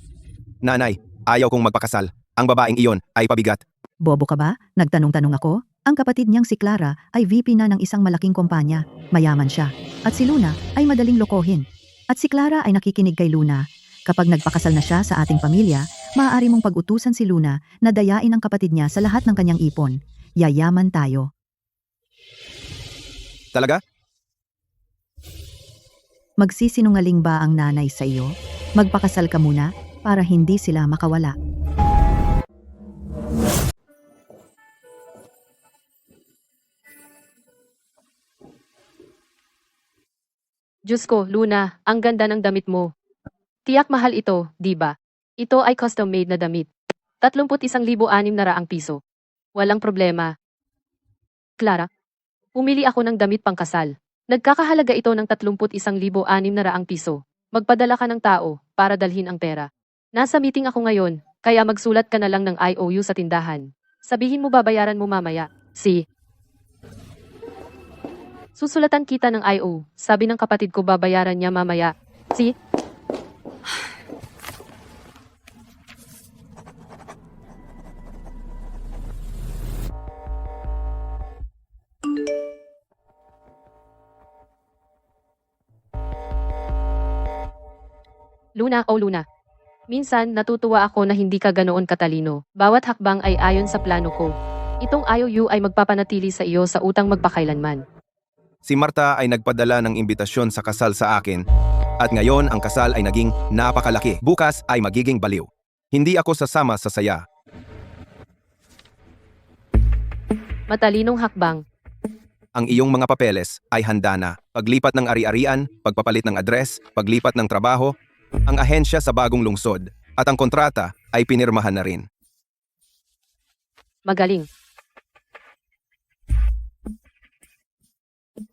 Nanay, ayaw kong magpakasal. Ang babaeng iyon ay pabigat. Bobo ka ba? Nagtanong-tanong ako. Ang kapatid niyang si Clara ay VP na ng isang malaking kumpanya. Mayaman siya. At si Luna ay madaling lokohin. At si Clara ay nakikinig kay Luna. Kapag nagpakasal na siya sa ating pamilya, maaari mong pag-utusan si Luna na dayain ang kapatid niya sa lahat ng kanyang ipon. Yayaman tayo. Talaga? Magsisinungaling ba ang nanay sa iyo? Magpakasal ka muna para hindi sila makawala. Diyos ko, Luna, ang ganda ng damit mo. Tiyak mahal ito, di ba? Ito ay custom-made na damit. 31,600 piso. Walang problema. Clara, pumili ako ng damit pangkasal. Nagkakahalaga ito ng 31,600 piso. Magpadala ka ng tao para dalhin ang pera. Nasa meeting ako ngayon, kaya magsulat ka na lang ng IOU sa tindahan. Sabihin mo babayaran mo mamaya. Susulatan kita ng IO. Sabi ng kapatid ko babayaran niya mamaya. Luna, oh Luna. Minsan, natutuwa ako na hindi ka ganoon katalino. Bawat hakbang ay ayon sa plano ko. Itong IOU ay magpapanatili sa iyo sa utang magpakailanman. Si Marta ay nagpadala ng imbitasyon sa kasal sa akin. At ngayon ang kasal ay naging napakalaki. Bukas ay magiging baliw. Hindi ako sasama sa saya. Matalinong hakbang. Ang iyong mga papeles ay handa na. Paglipat ng ari-arian, pagpapalit ng address, paglipat ng trabaho, ang ahensya sa bagong lungsod, at ang kontrata ay pinirmahan na rin. Magaling.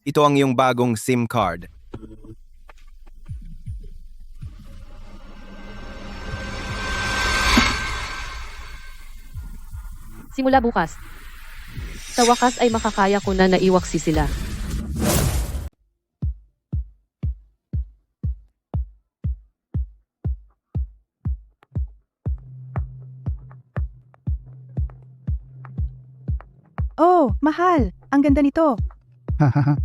Ito ang iyong bagong SIM card. Simula bukas. Sa wakas ay makakaya ko na naiwaksi sila. Oh, mahal! Ang ganda nito! Hahaha.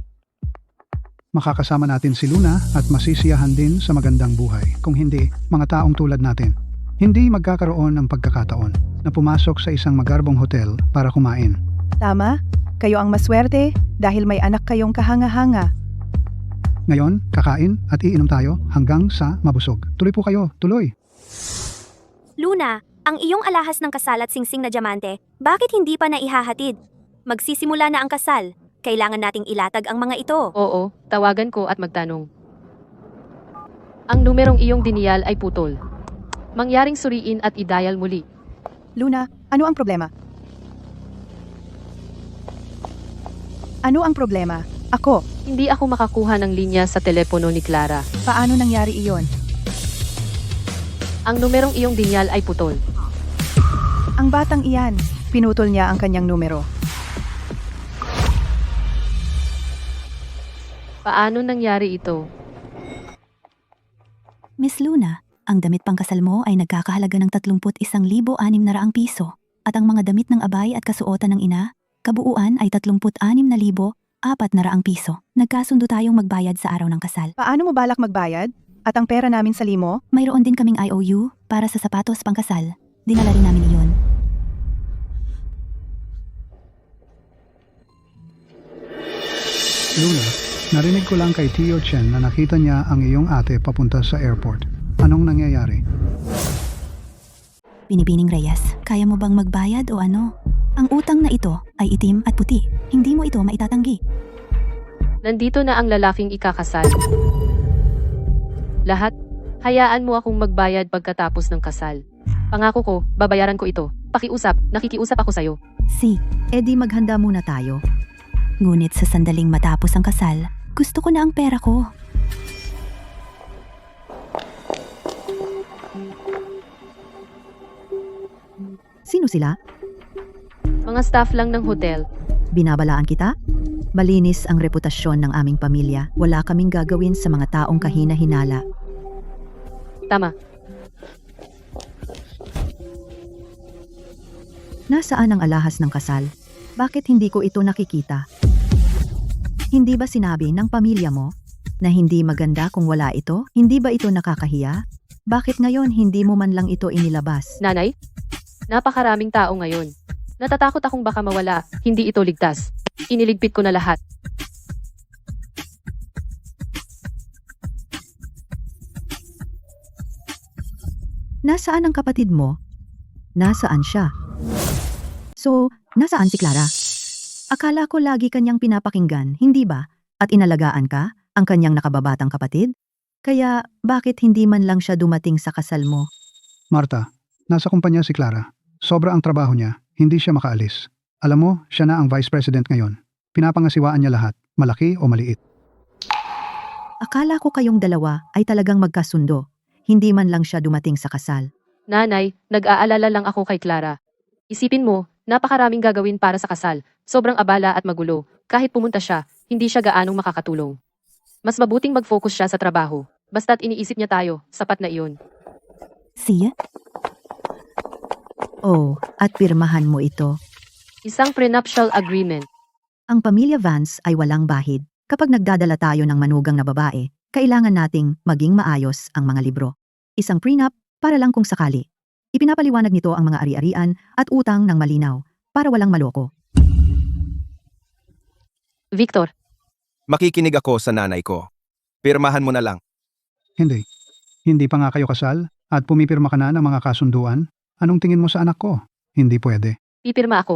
Makakasama natin si Luna at masisiyahan din sa magandang buhay. Kung hindi, mga taong tulad natin. Hindi magkakaroon ng pagkakataon na pumasok sa isang magarbong hotel para kumain. Tama? Kayo ang maswerte dahil may anak kayong kahanga-hanga. Ngayon, kakain at iinom tayo hanggang sa mabusog. Tuloy po kayo, tuloy! Luna, ang iyong alahas ng kasal at singsing na diamante, bakit hindi pa naihahatid? Magsisimula na ang kasal. Kailangan nating ilatag ang mga ito. Oo, tawagan ko at magtanong. Ang numerong iyong diniyal ay putol. Mangyaring suriin at i-dial muli. Luna, ano ang problema? Ano ang problema? Ako, Hindi ako makakuha ng linya sa telepono ni Clara. paano nangyari iyon? Ang numerong iyong dinyal ay putol. Ang batang iyan, pinutol niya ang kanyang numero. Paano nangyari ito? Miss Luna, ang damit pangkasal mo ay nagkakahalaga ng 31,600 piso at ang mga damit ng abay at kasuotan ng ina, kabuuan ay 36,400 piso. Nagkasundo tayong magbayad sa araw ng kasal. Paano mo balak magbayad? At ang pera namin sa limo? Mayroon din kaming IOU para sa sapatos pangkasal. Dinala rin namin iyon. Luna, narinig ko lang kay Tio Chen na nakita niya ang iyong ate papunta sa airport. Anong nangyayari? Binibining Reyes, kaya mo bang magbayad o ano? Ang utang na ito ay itim at puti. Hindi mo ito maitatanggi. Nandito na ang lalaking ikakasal. Lahat, hayaan mo akong magbayad pagkatapos ng kasal. Pangako ko, babayaran ko ito. Pakiusap, nakikiusap ako sa'yo. Si, Edi maghanda muna tayo. ngunit sa sandaling matapos ang kasal, gusto ko na ang pera ko. Sino sila? Mga staff lang ng hotel. Binabalaan kita? Malinis ang reputasyon ng aming pamilya. Wala kaming gagawin sa mga taong kahina-hinala. Tama. Nasaan ang alahas ng kasal? Bakit hindi ko ito nakikita? Hindi ba sinabi ng pamilya mo na hindi maganda kung wala ito? Hindi ba ito nakakahiya? Bakit ngayon hindi mo man lang ito inilabas? Nanay? Napakaraming tao ngayon. Natatakot akong baka mawala, hindi ito ligtas. Iniligpit ko na lahat. Nasaan ang kapatid mo? Nasaan siya? So, nasaan si Clara? Akala ko lagi kanyang pinapakinggan, hindi ba? At inalagaan ka, ang kanyang nakababatang kapatid? Kaya, bakit hindi man lang siya dumating sa kasal mo? Marta, nasa kumpanya si Clara. Sobra ang trabaho niya, hindi siya makaalis. Alam mo, siya na ang vice president ngayon. Pinapangasiwaan niya lahat, malaki o maliit. Akala ko kayong dalawa ay talagang magkasundo. Hindi man lang siya dumating sa kasal. Nanay, nag-aalala lang ako kay Clara. Isipin mo, napakaraming gagawin para sa kasal. Sobrang abala at magulo. Kahit pumunta siya, hindi siya gaanong makakatulong. Mas mabuting mag-focus siya sa trabaho. Basta't iniisip niya tayo, sapat na iyon. Si, Oh, at pirmahan mo ito. Isang prenuptial agreement. Ang pamilya Vance ay walang bahid. Kapag nagdadala tayo ng manugang na babae, kailangan nating maging maayos ang mga libro. Isang prenup para lang kung sakali. Ipinapaliwanag nito ang mga ari-arian at utang ng malinaw para walang maloko. Victor, Makikinig ako sa nanay ko. Pirmahan mo na lang. Hindi. Hindi pa nga kayo kasal at pumipirma ka na ng mga kasunduan? Anong tingin mo sa anak ko? Hindi pwede. pipirma ako.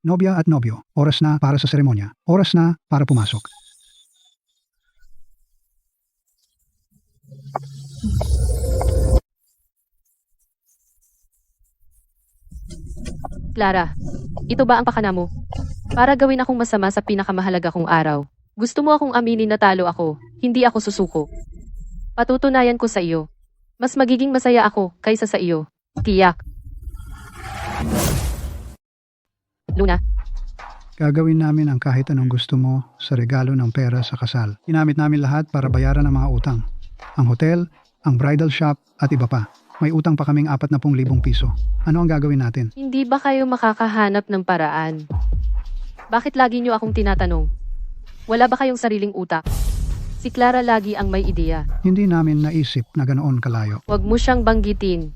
Nobya at nobyo, oras na para sa seremonya. Oras na para pumasok. Clara, ito ba ang pakana mo? Para gawin akong masama sa pinakamahalaga kong araw. Gusto mo akong aminin na talo ako, hindi ako susuko. Patutunayan ko sa iyo. Mas magiging masaya ako kaysa sa iyo. Tiyak. Luna, Gagawin namin ang kahit anong gusto mo sa regalo ng pera sa kasal. Ginamit namin lahat para bayaran ang mga utang. Ang hotel, ang bridal shop at iba pa. May utang pa kaming 40,000 piso. Ano ang gagawin natin? hindi ba kayo makakahanap ng paraan? Bakit lagi niyo akong tinatanong? Wala ba kayong sariling utak? Si Clara lagi ang may ideya. Hindi namin naisip na ganoon kalayo. Huwag mo siyang banggitin.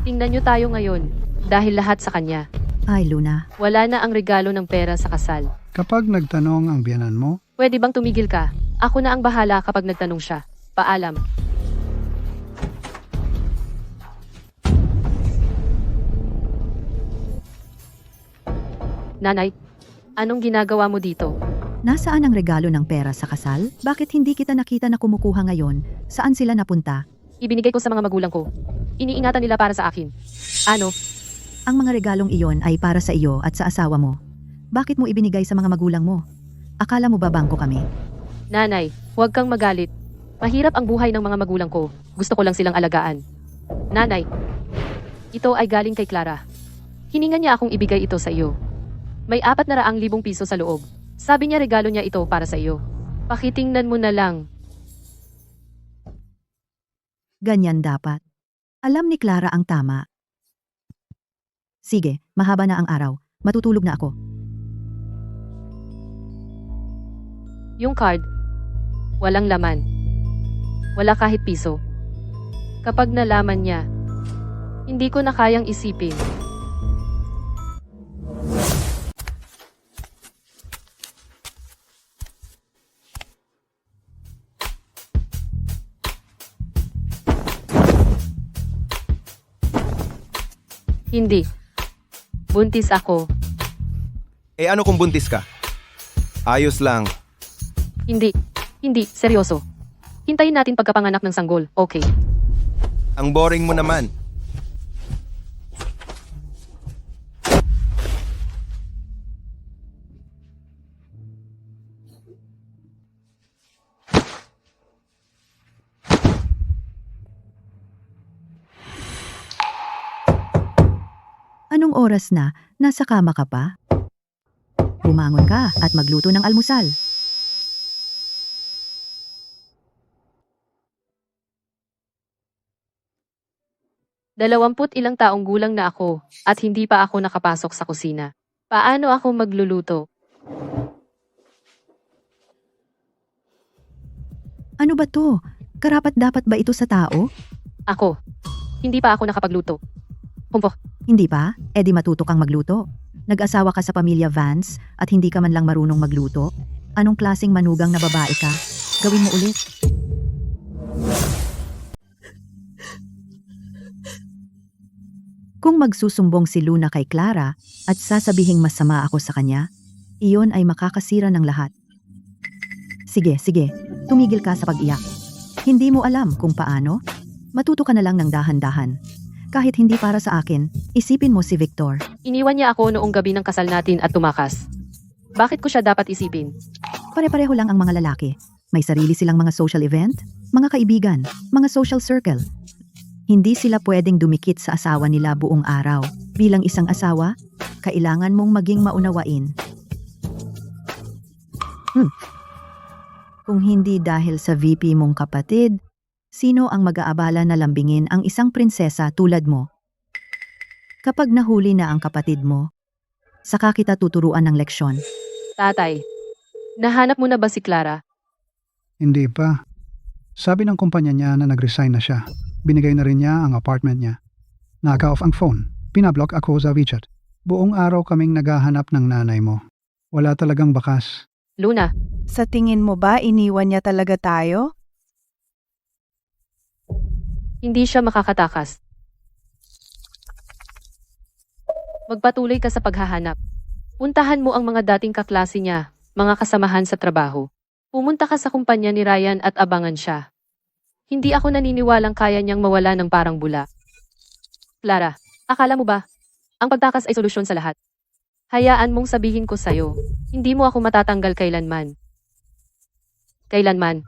Tingnan niyo tayo ngayon, dahil lahat sa kanya. Ay, Luna. Wala na ang regalo ng pera sa kasal. Kapag nagtanong ang biyanan mo, Pwede bang tumigil ka? Ako na ang bahala kapag nagtanong siya. Paalam. Nanay, anong ginagawa mo dito? Nasaan ang regalo ng pera sa kasal? Bakit hindi kita nakita na kumukuha ngayon? Saan sila napunta? Ibinigay ko sa mga magulang ko. Iniingatan nila para sa akin. Ano? Ang mga regalong iyon ay para sa iyo at sa asawa mo. Bakit mo ibinigay sa mga magulang mo? Akala mo ba bangko kami? Nanay, huwag kang magalit. Mahirap ang buhay ng mga magulang ko. Gusto ko lang silang alagaan. Nanay, ito ay galing kay Clara. Hiningan niya akong ibigay ito sa iyo. May 400,000 piso sa loob. Sabi niya regalo niya ito para sa iyo. Pakitingnan mo na lang. Ganyan dapat. Alam ni Clara ang tama. Sige, mahaba na ang araw. Matutulog na ako. Yung card, walang laman. Wala kahit piso. Kapag nalaman niya, hindi ko na kayang isipin. Hindi. Buntis ako. Eh ano kung buntis ka? Ayos lang. Hindi. Hindi, seryoso. Hintayin natin pagkapanganak ng sanggol, okay? Ang boring mo naman. Anong oras na? Nasa kama ka pa? Bumangon ka at magluto ng almusal. Dalawamput ilang taong gulang na ako at hindi pa ako nakapasok sa kusina. Paano ako magluluto? Ano ba to? Karapat dapat ba ito sa tao? Ako. Hindi pa ako nakapagluto. Humpo. Hindi pa? E di matuto kang magluto. Nag-asawa ka sa pamilya Vance at hindi ka man lang marunong magluto? Anong klaseng manugang na babae ka? Gawin mo ulit. Kung magsusumbong si Luna kay Clara at sasabihing masama ako sa kanya, iyon ay makakasira ng lahat. Sige, sige, tumigil ka sa pag-iyak. Hindi mo alam kung paano? Matuto ka na lang ng dahan-dahan. Kahit hindi para sa akin, isipin mo si Victor. Iniwan niya ako noong gabi ng kasal natin at tumakas. Bakit ko siya dapat isipin? Pare-pareho lang ang mga lalaki. May sarili silang mga social event, mga kaibigan, mga social circle. Hindi sila pwedeng dumikit sa asawa nila buong araw. Bilang isang asawa, kailangan mong maging maunawain. Kung hindi dahil sa VP mong kapatid, sino ang mag-aabala na lambingin ang isang prinsesa tulad mo? Kapag nahuli na ang kapatid mo, saka kita tuturuan ng leksyon. Tatay, nahanap mo na ba si Clara? Hindi pa. Sabi ng kumpanya niya na nag-resign na siya. Binigay na rin niya ang apartment niya. Naka-off ang phone. Pinablock ako sa WeChat. Buong araw kaming naghahanap ng nanay mo. Wala talagang bakas. Luna, Sa tingin mo ba iniwan niya talaga tayo? hindi siya makakatakas. Magpatuloy ka sa paghahanap. Puntahan mo ang mga dating kaklase niya, mga kasamahan sa trabaho. Pumunta ka sa kumpanya ni Ryan at abangan siya. Hindi ako naniniwalang kaya niyang mawala ng parang bula. Clara, akala mo ba? Ang pagtakas ay solusyon sa lahat. Hayaan mong sabihin ko sa'yo, hindi mo ako matatanggal kailanman. Kailanman.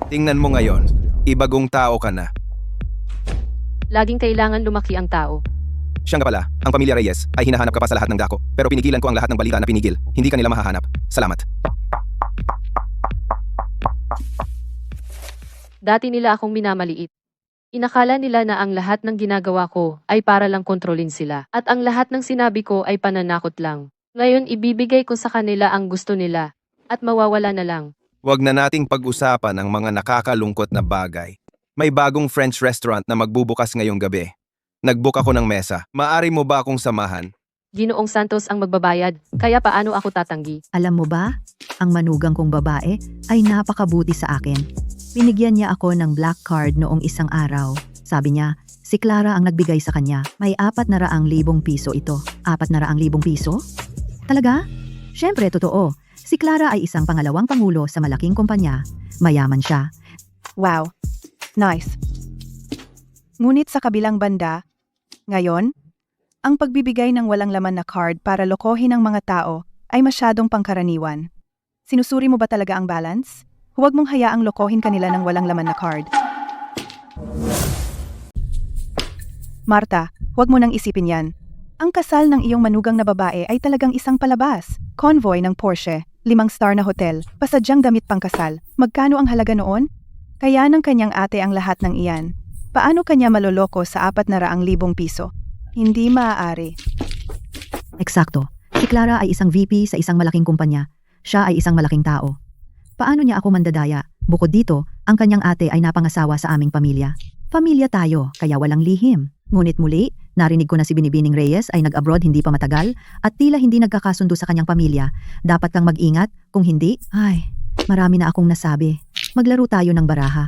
Tingnan mo ngayon, ibagong tao ka na. Laging kailangan lumaki ang tao. Siya nga pala, ang pamilya Reyes ay hinahanap ka pa sa lahat ng dako. Pero pinigilan ko ang lahat ng balita na pinigil. Hindi ka nila mahahanap. Salamat. Dati nila akong minamaliit. Inakala nila na ang lahat ng ginagawa ko ay para lang kontrolin sila. At ang lahat ng sinabi ko ay pananakot lang. Ngayon ibibigay ko sa kanila ang gusto nila. At mawawala na lang. Huwag na nating pag-usapan ang mga nakakalungkot na bagay. May bagong French restaurant na magbubukas ngayong gabi. Nag-book ako ng mesa. Maari mo ba akong samahan? Ginoong Santos ang magbabayad, kaya paano ako tatanggi? Alam mo ba, ang manugang kong babae ay napakabuti sa akin. Binigyan niya ako ng black card noong isang araw. Sabi niya, si Clara ang nagbigay sa kanya. May 400,000 piso ito. 400,000 piso? Talaga? Siyempre, totoo. Si Clara ay isang pangalawang pangulo sa malaking kumpanya. Mayaman siya. Wow. Nice. Ngunit sa kabilang banda, ngayon, ang pagbibigay ng walang laman na card para lokohin ang mga tao ay masyadong pangkaraniwan. Sinusuri mo ba talaga ang balance? Huwag mong hayaang lokohin kanila ng walang laman na card. Marta, huwag mo nang isipin yan. Ang kasal ng iyong manugang na babae ay talagang isang palabas. Convoy ng Porsche, 5-star na hotel, pasadyang damit pangkasal. Magkano ang halaga noon? Kaya ng kanyang ate ang lahat ng iyan. Paano kanya maloloko sa 400,000 piso? Hindi maaari. Eksakto. Si Clara ay isang VP sa isang malaking kumpanya. Siya ay isang malaking tao. Paano niya ako mandadaya? Bukod dito, ang kanyang ate ay napangasawa sa aming pamilya. Pamilya tayo, kaya walang lihim. Ngunit muli, Narinig ko na si Binibining Reyes ay nag-abroad hindi pa matagal at tila hindi nagkakasundo sa kanyang pamilya. Dapat kang mag-ingat, kung hindi, ay, marami na akong nasabi. Maglaro tayo ng baraha.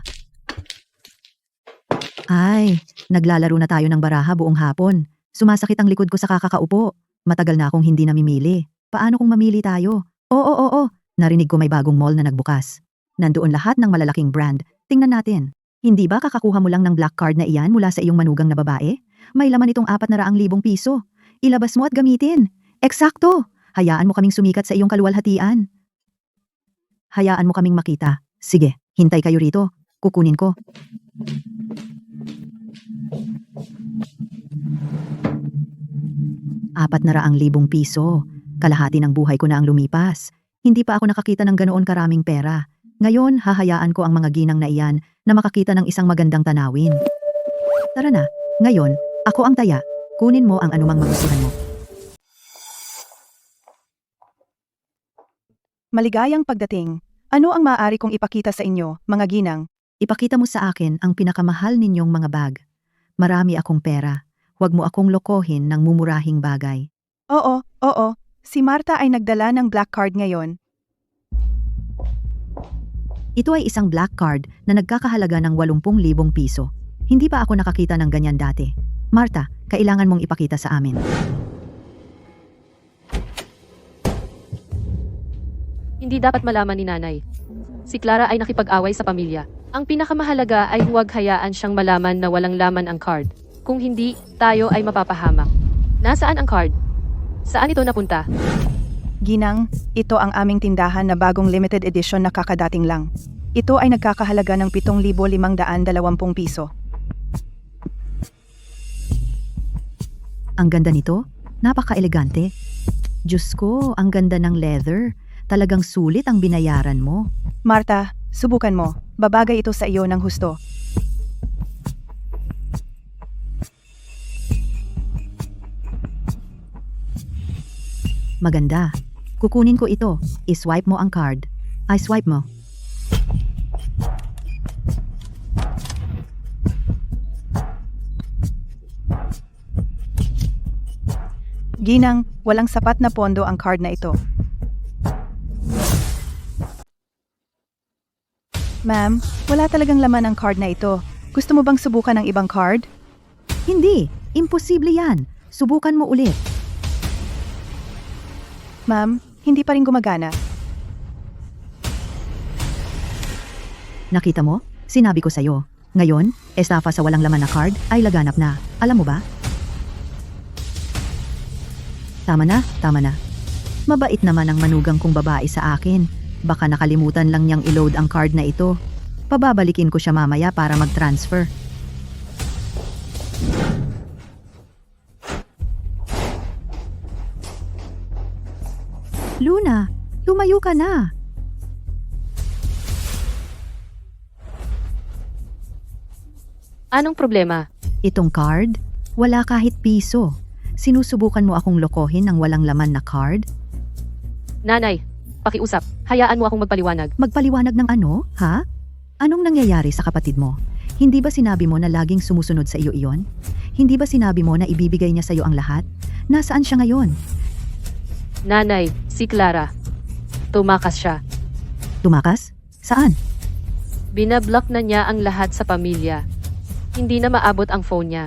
Ay, naglalaro na tayo ng baraha buong hapon. Sumasakit ang likod ko sa kakakaupo. Matagal na akong hindi namimili. Paano kung mamili tayo? Oo. Narinig ko may bagong mall na nagbukas. Nandoon lahat ng malalaking brand. Tingnan natin. Hindi ba kakakuha mo lang ng black card na iyan mula sa iyong manugang na babae? May laman itong 400,000 piso. Ilabas mo at gamitin. Eksakto! Hayaan mo kaming sumikat sa iyong kaluwalhatian. Hayaan mo kaming makita. Sige, hintay kayo rito. Kukunin ko. ₱400,000 piso. Kalahati ng buhay ko na ang lumipas. Hindi pa ako nakakita ng ganoon karaming pera. Ngayon, hahayaan ko ang mga ginang na iyan na makakita ng isang magandang tanawin. Tara na, ngayon, ako ang taya. Kunin mo ang anumang magustuhan mo. Maligayang pagdating. Ano ang maaari kong ipakita sa inyo, mga ginang? Ipakita mo sa akin ang pinakamahal ninyong mga bag. Marami akong pera. Huwag mo akong lokohin ng mumurahing bagay. Oo. Si Marta ay nagdala ng black card ngayon. Ito ay isang black card na nagkakahalaga ng 80,000 piso. Hindi pa ako nakakita ng ganyan dati. Marta, kailangan mong ipakita sa amin. Hindi dapat malaman ni nanay. Si Clara ay nakipag-away sa pamilya. Ang pinakamahalaga ay huwag hayaan siyang malaman na walang laman ang card. Kung hindi, tayo ay mapapahamak. Nasaan ang card? Saan ito napunta? Ginang, ito ang aming tindahan na bagong limited edition na kakadating lang. Ito ay nagkakahalaga ng 7,520 piso. Ang ganda nito, napaka-elegante. Diyos ko, ang ganda ng leather. Talagang sulit ang binayaran mo. Marta, subukan mo. Babagay ito sa iyo ng husto. Maganda. Kukunin ko ito. I-swipe mo ang card. Ay, swipe mo. Ginang, walang sapat na pondo ang card na ito. Ma'am, wala talagang laman ang card na ito. Gusto mo bang subukan ang ibang card? Hindi. Imposible yan. Subukan mo ulit. Ma'am, hindi pa rin gumagana. Nakita mo? Sinabi ko sa'yo. Ngayon, estafa sa walang laman na card ay laganap na. Alam mo ba? Tama na. Mabait naman ang manugang kong babae sa akin. Baka nakalimutan lang niyang i-load ang card na ito. Pababalikin ko siya mamaya para mag-transfer. Luna, lumayo ka na. Anong problema? Itong card, wala kahit piso. Sinusubukan mo akong lokohin ng walang laman na card? Nanay, pakiusap. Hayaan mo akong magpaliwanag. Magpaliwanag ng ano, ha? Anong nangyayari sa kapatid mo? Hindi ba sinabi mo na laging sumusunod sa iyo iyon? Hindi ba sinabi mo na ibibigay niya sa iyo ang lahat? Nasaan siya ngayon? Nanay, si Clara. Tumakas siya. Tumakas? Saan? Binablock na niya ang lahat sa pamilya. Hindi na maabot ang phone niya.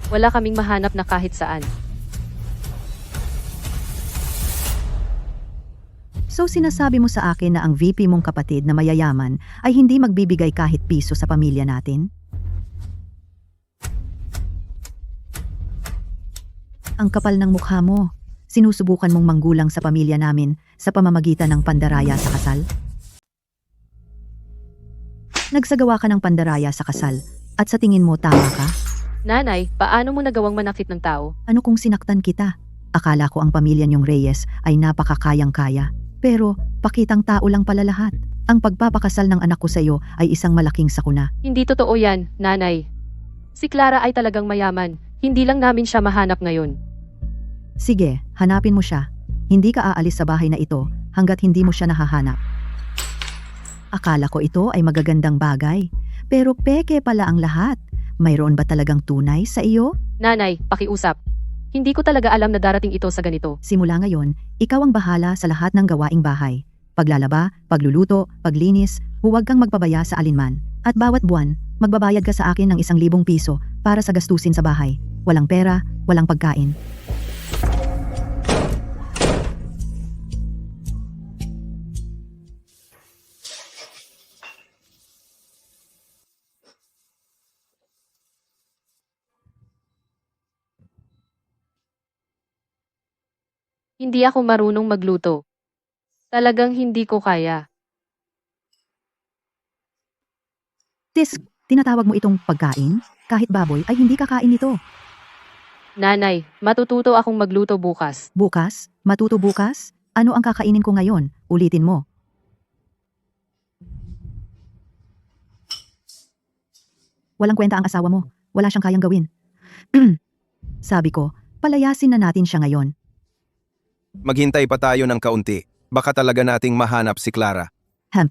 Wala kaming mahanap na kahit saan. So sinasabi mo sa akin na ang VP mong kapatid na mayayaman ay hindi magbibigay kahit piso sa pamilya natin? Ang kapal ng mukha mo. Sinusubukan mong manggulang sa pamilya namin sa pamamagitan ng pandaraya sa kasal? Nagsagawa ka ng pandaraya sa kasal at sa tingin mo tama ka? Nanay, paano mo nagawang manakit ng tao? Ano kung sinaktan kita? Akala ko ang pamilya niyong Reyes ay napakakayang-kaya. Pero pakitang tao lang pala lahat. Ang pagpapakasal ng anak ko sa iyo ay isang malaking sakuna. Hindi totoo yan, nanay. Si Clara ay talagang mayaman. Hindi lang namin siya mahanap ngayon. Sige, hanapin mo siya. Hindi ka aalis sa bahay na ito hanggat hindi mo siya nahahanap. Akala ko ito ay magagandang bagay. Pero peke pala ang lahat. mayroon ba talagang tunay sa iyo? Nanay, pakiusap. Hindi ko talaga alam na darating ito sa ganito. Simula ngayon, ikaw ang bahala sa lahat ng gawaing bahay. Paglalaba, pagluluto, paglinis, huwag kang magpabaya sa alinman. At bawat buwan, magbabayad ka sa akin ng 1,000 piso para sa gastusin sa bahay. Walang pera, walang pagkain. Hindi ako marunong magluto. Talagang hindi ko kaya. Tisk, tinatawag mo itong pagkain? Kahit baboy ay hindi kakain nito. Nanay, matututo akong magluto bukas. Bukas? Matuto bukas? Ano ang kakainin ko ngayon? Ulitin mo. Walang kwenta ang asawa mo. Wala siyang kayang gawin. Sabi ko, palayasin na natin siya ngayon. Maghintay pa tayo ng kaunti. Baka talaga nating mahanap si Clara. Hemp.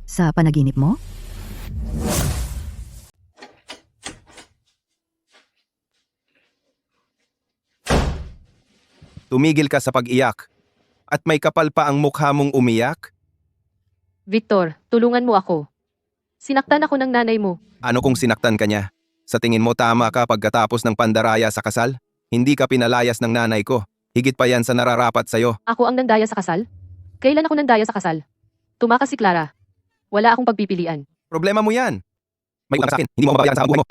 Sa panaginip mo? Tumigil ka sa pag-iyak. At may kapal pa ang mukha mong umiyak? Victor, tulungan mo ako. Sinaktan ako ng nanay mo. Ano kung sinaktan ka niya? Sa tingin mo tama ka pagkatapos ng pandaraya sa kasal? Hindi ka pinalayas ng nanay ko. Higit pa yan sa nararapat sa'yo. Ako ang nandaya sa kasal? Kailan ako nandaya sa kasal? Tumakas si Clara. Wala akong pagpipilian. Problema mo yan. May utang sa akin. Hindi mo mababayaran sa ang buhay mo.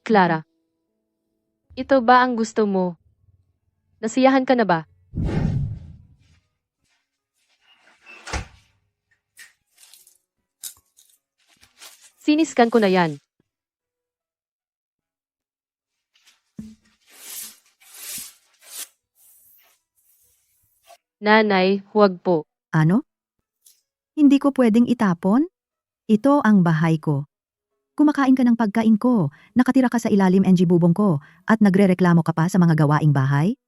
Clara. Ito ba ang gusto mo? Nasiyahan ka na ba? Siniskan ko na yan. Nanay, huwag po. Ano? Hindi ko pwedeng itapon? Ito ang bahay ko. Kumakain ka ng pagkain ko, nakatira ka sa ilalim ng bubong ko, at nagrereklamo ka pa sa mga gawaing bahay?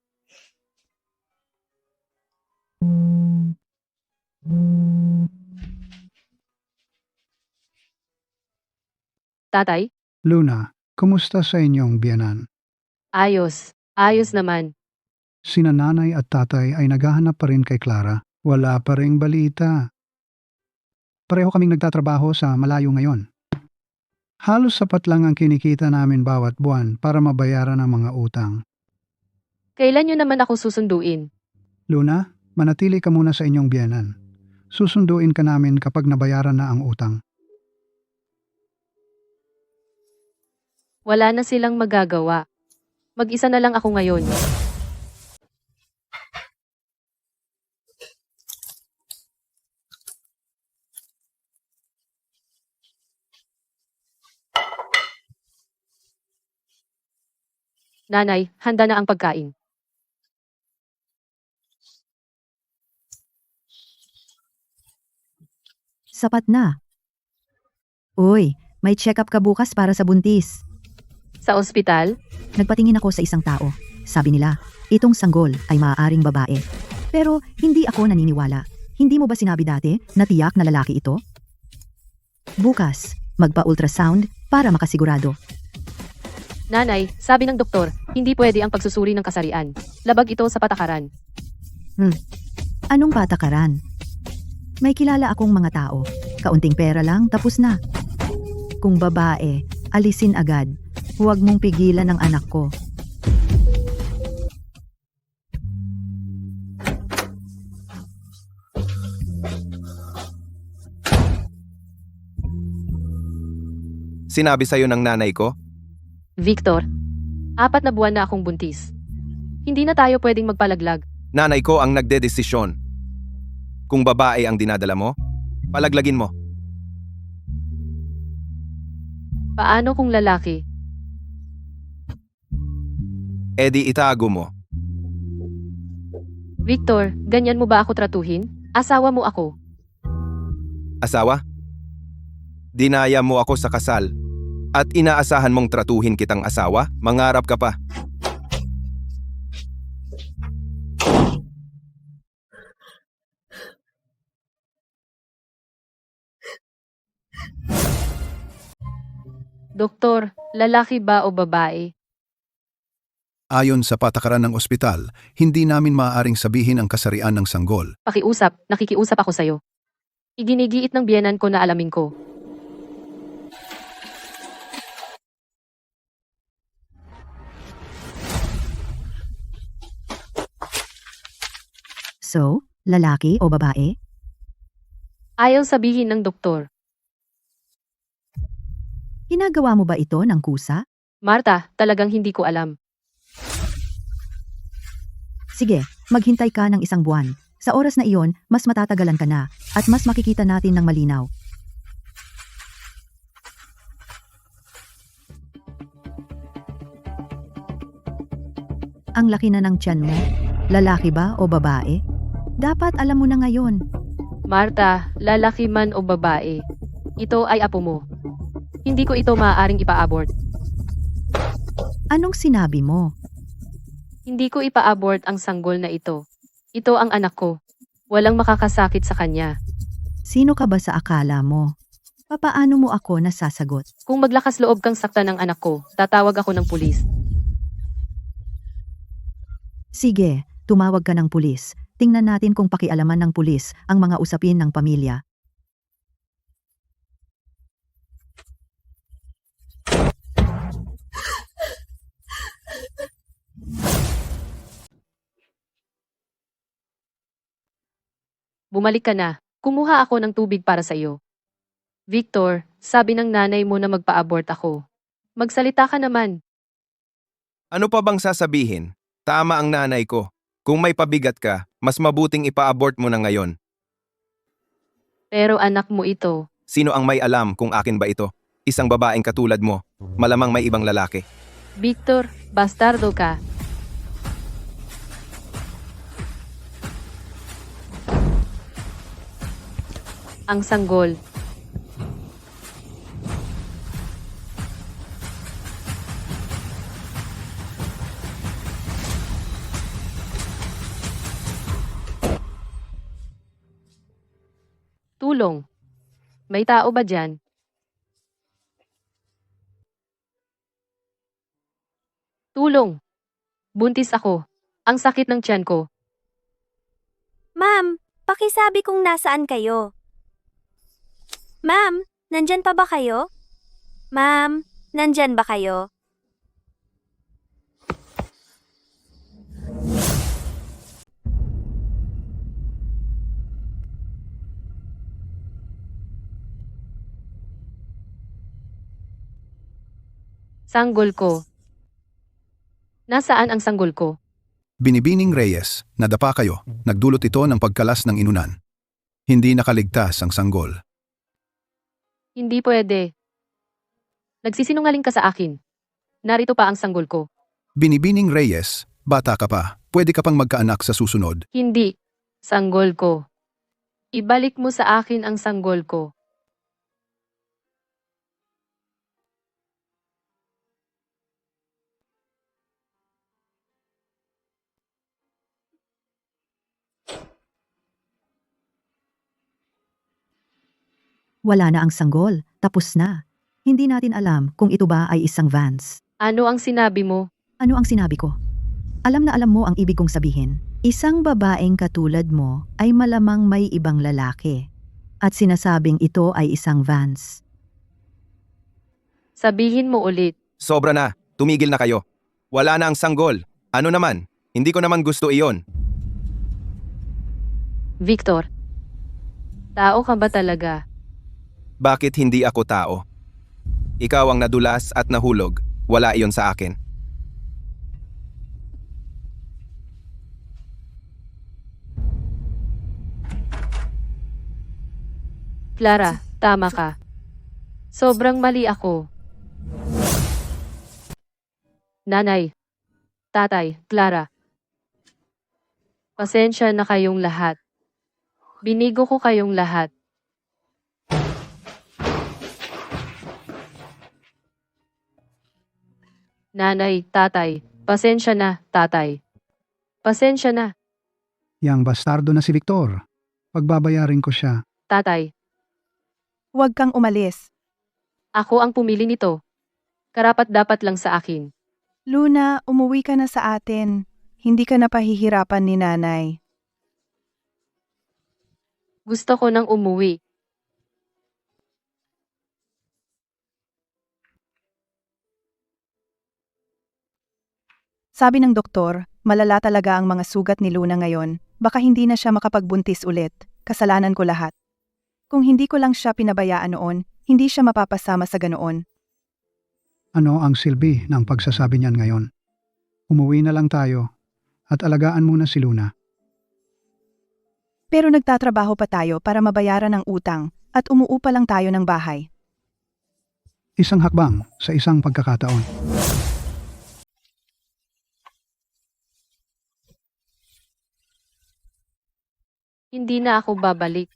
Tatay? Luna, kumusta sa inyong biyanan? Ayos. Ayos naman. Sina nanay at tatay ay naghahanap pa rin kay Clara. Wala pa ring balita. Pareho kaming nagtatrabaho sa malayo ngayon. Halos sapat lang ang kinikita namin bawat buwan para mabayaran ang mga utang. Kailan nyo naman ako susunduin? Luna, manatili ka muna sa inyong biyanan. Susunduin ka namin kapag nabayaran na ang utang. Wala na silang magagawa. Mag-isa na lang ako ngayon. Nanay, handa na ang pagkain. Sapat na. Uy, may check-up ka bukas para sa buntis. Sa ospital? Nagpatingin ako sa isang tao. Sabi nila, itong sanggol ay maaaring babae. Pero hindi ako naniniwala. Hindi mo ba sinabi dati na tiyak na lalaki ito? Bukas, magpa-ultrasound para makasigurado. Nanay, sabi ng doktor, hindi pwede ang pagsusuri ng kasarian. Labag ito sa patakaran. Anong patakaran? May kilala akong mga tao. Kaunting pera lang, tapos na. Kung babae, alisin agad. Huwag mong pigilan ang anak ko. Sinabi sa'yo ng nanay ko? Victor, 4 na buwan na akong buntis. Hindi na tayo pwedeng magpalaglag. Nanay ko ang nagdedesisyon. Kung babae ang dinadala mo, palaglagin mo. Paano kung lalaki? Edi itago mo. Victor, ganyan mo ba ako tratuhin? Asawa mo ako. Asawa? Dinaya mo ako sa kasal. At inaasahan mong tratuhin kitang asawa? Mangarap ka pa. Doktor, lalaki ba o babae? Ayon sa patakaran ng ospital, hindi namin maaaring sabihin ang kasarian ng sanggol. Pakiusap, nakikiusap ako sa'yo. Iginigiit ng biyenan ko na alamin ko. So, lalaki o babae? Ayaw sabihin ng doktor. Ginagawa mo ba ito ng kusa? Marta, talagang hindi ko alam. Sige, maghintay ka ng 1 buwan. Sa oras na iyon, mas matatagalan ka na at mas makikita natin ng malinaw. Ang laki na ng tiyan mo. Lalaki ba o babae? Dapat alam mo na ngayon. Marta, lalaki man o babae. Ito ay apo mo. Hindi ko ito maaaring ipa-abort. Anong sinabi mo? Hindi ko ipa-abort ang sanggol na ito. Ito ang anak ko. Walang makakasakit sa kanya. Sino ka ba sa akala mo? Papaano mo ako nasasagot? Kung maglakas loob kang saktan ng anak ko, tatawag ako ng pulis. Sige, tumawag ka ng pulis. Tingnan natin kung pakialaman ng pulis ang mga usapin ng pamilya. Bumalik ka na. Kumuha ako ng tubig para sa iyo. Victor, sabi ng nanay mo na magpa-abort ako. Magsalita ka naman. Ano pa bang sasabihin? Tama ang nanay ko. Kung may pabigat ka, mas mabuting ipa-abort mo na ngayon. Pero anak mo ito. Sino ang may alam kung akin ba ito? Isang babaeng katulad mo. Malamang may ibang lalaki. Victor, bastardo ka. Ang sanggol. Tulong. May tao ba dyan? Tulong. Buntis ako. Ang sakit ng tiyan ko. Ma'am, pakisabi kung nasaan kayo. Ma'am, nandyan pa ba kayo? Ma'am, nandyan ba kayo? Sanggol ko. Nasaan ang sanggol ko? Binibining Reyes, nadapa kayo, nagdulot ito ng pagkalas ng inunan. Hindi nakaligtas ang sanggol. Hindi pwede. Nagsisinungaling ka sa akin. Narito pa ang sanggol ko. Binibining Reyes, bata ka pa, pwede ka pang magkaanak sa susunod. Hindi. Sanggol ko. Ibalik mo sa akin ang sanggol ko. Wala na ang sanggol. Tapos na. Hindi natin alam kung ito ba ay isang Vance. Ano ang sinabi mo? Ano ang sinabi ko? Alam na alam mo ang ibig kong sabihin. Isang babaeng katulad mo ay malamang may ibang lalaki. At sinasabing ito ay isang Vance. Sabihin mo ulit. Sobra na. Tumigil na kayo. Wala na ang sanggol. Ano naman? Hindi ko naman gusto iyon. Victor. Tao ka ba talaga? Bakit hindi ako tao? Ikaw ang nadulas at nahulog. Wala iyon sa akin. Clara, tama ka. Sobrang mali ako. Nanay, tatay, Clara. Pasensya na kayong lahat. Binigo ko kayong lahat. Nanay, tatay, pasensya na, tatay. Pasensya na, Yang bastardo na si Victor. Pagbabayarin ko siya. tatay. Huwag kang umalis. Ako ang pumili nito. Karapat-dapat lang sa akin. Luna, umuwi ka na sa atin. Hindi ka na pahihirapan ni nanay. Gusto ko nang umuwi. Sabi ng doktor, malala talaga ang mga sugat ni Luna ngayon. Baka hindi na siya makapagbuntis ulit. Kasalanan ko lahat. Kung hindi ko lang siya pinabayaan noon, hindi siya mapapasama sa ganoon. Ano ang silbi ng pagsasabi niyan ngayon? Umuwi na lang tayo at alagaan muna si Luna. Pero nagtatrabaho pa tayo para mabayaran ang utang at umuupa lang tayo ng bahay. Isang hakbang sa isang pagkakataon. Hindi na ako babalik.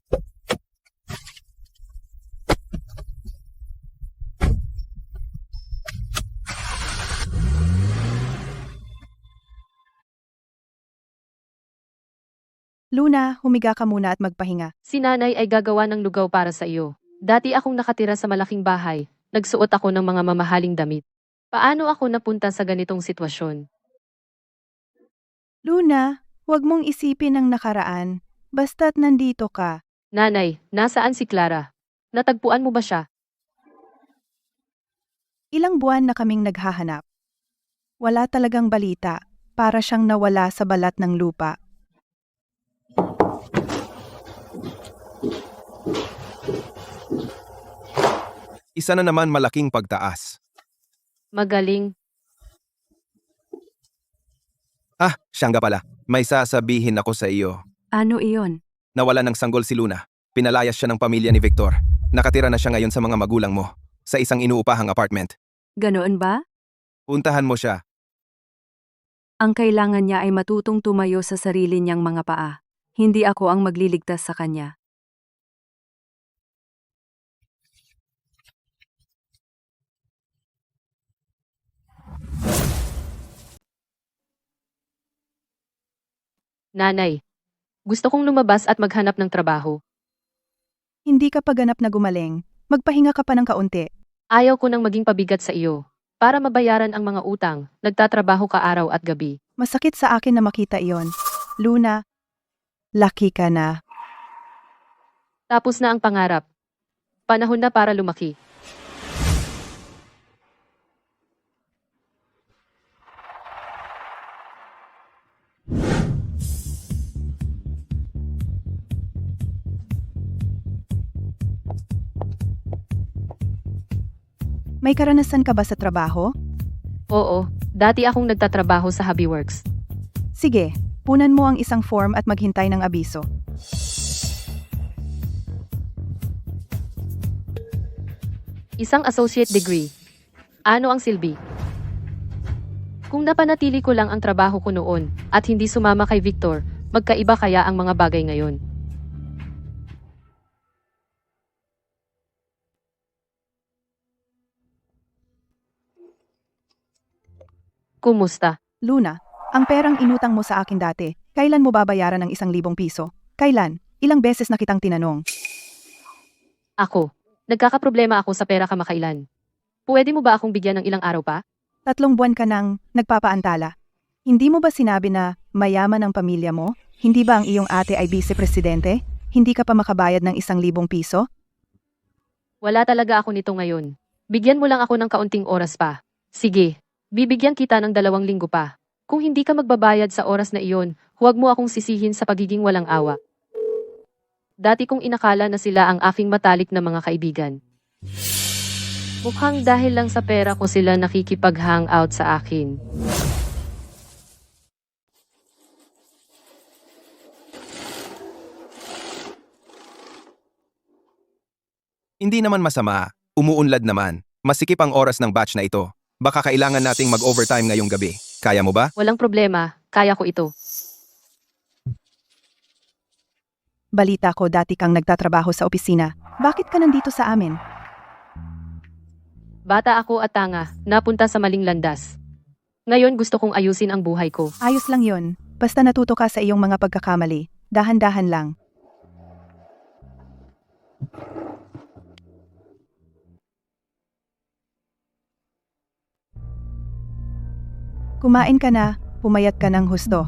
Luna, humiga ka muna at magpahinga. Si nanay ay gagawa ng lugaw para sa iyo. Dati akong nakatira sa malaking bahay. Nagsuot ako ng mga mamahaling damit. Paano ako napunta sa ganitong sitwasyon? Luna, huwag mong isipin ang nakaraan. Basta't nandito ka. Nanay, nasaan si Clara? Natagpuan mo ba siya? Ilang buwan na kaming naghahanap. Wala talagang balita. Para siyang nawala sa balat ng lupa. Isa na naman malaking pagtaas. Magaling. Siya nga pala. May sasabihin ako sa iyo. Ano iyon? Nawala ng sanggol si Luna. Pinalayas siya ng pamilya ni Victor. Nakatira na siya ngayon sa mga magulang mo. Sa isang inuupahang apartment. Ganoon ba? Puntahan mo siya. Ang kailangan niya ay matutong tumayo sa sarili niyang mga paa. Hindi ako ang magliligtas sa kanya. Nanay, gusto kong lumabas at maghanap ng trabaho. Hindi ka paganap na gumaling. Magpahinga ka pa ng kaunti. Ayaw ko nang maging pabigat sa iyo. Para mabayaran ang mga utang, nagtatrabaho ka araw at gabi. Masakit sa akin na makita iyon. Luna, laki ka na. Tapos na ang pangarap. Panahon na para lumaki. May karanasan ka ba sa trabaho? Oo, dati akong nagtatrabaho sa Hobbyworks. Sige, punan mo ang isang form at maghintay ng abiso. Isang associate degree. Ano ang silbi? Kung napanatili ko lang ang trabaho ko noon at hindi sumama kay Victor, magkaiba kaya ang mga bagay ngayon? Kumusta? Luna, ang perang inutang mo sa akin dati, kailan mo babayaran ng 1,000 piso? Kailan? Ilang beses na kitang tinanong. Ako. Nagkakaproblema ako sa pera kamakailan. Pwede mo ba akong bigyan ng ilang araw pa? 3 buwan ka nang nagpapaantala. Hindi mo ba sinabi na mayaman ang pamilya mo? Hindi ba ang iyong ate ay vice-presidente? Hindi ka pa makabayad ng 1,000 piso? Wala talaga ako nito ngayon. Bigyan mo lang ako ng kaunting oras pa. Sige, bibigyan kita ng 2 linggo pa. Kung hindi ka magbabayad sa oras na iyon, huwag mo akong sisihin sa pagiging walang awa. Dati kong inakala na sila ang aking matalik na mga kaibigan. Mukhang dahil lang sa pera ko sila nakikipag-hangout sa akin. Hindi naman masama. Umuunlad naman. Masikip ang oras ng batch na ito. Baka kailangan nating mag-overtime ngayong gabi. Kaya mo ba? Walang problema, kaya ko ito. Balita ko dati kang nagtatrabaho sa opisina. Bakit ka nandito sa amin? Bata ako at tanga, napunta sa maling landas. Ngayon gusto kong ayusin ang buhay ko. Ayos lang yon. Basta natuto ka sa iyong mga pagkakamali. Dahan-dahan lang. Kumain ka na, pumayat ka ng husto.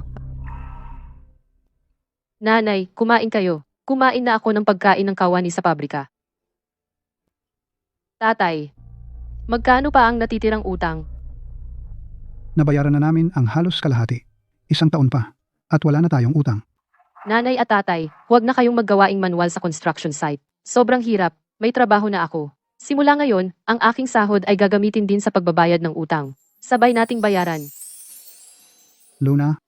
Nanay, kumain kayo. Kumain na ako ng pagkain ng kawani sa pabrika. Tatay, magkano pa ang natitirang utang? Nabayaran na namin ang halos kalahati. 1 taon pa. At wala na tayong utang. Nanay at tatay, huwag na kayong maggawaing manual sa construction site. Sobrang hirap, may trabaho na ako. Simula ngayon, ang aking sahod ay gagamitin din sa pagbabayad ng utang. Sabay nating bayaran. Luna,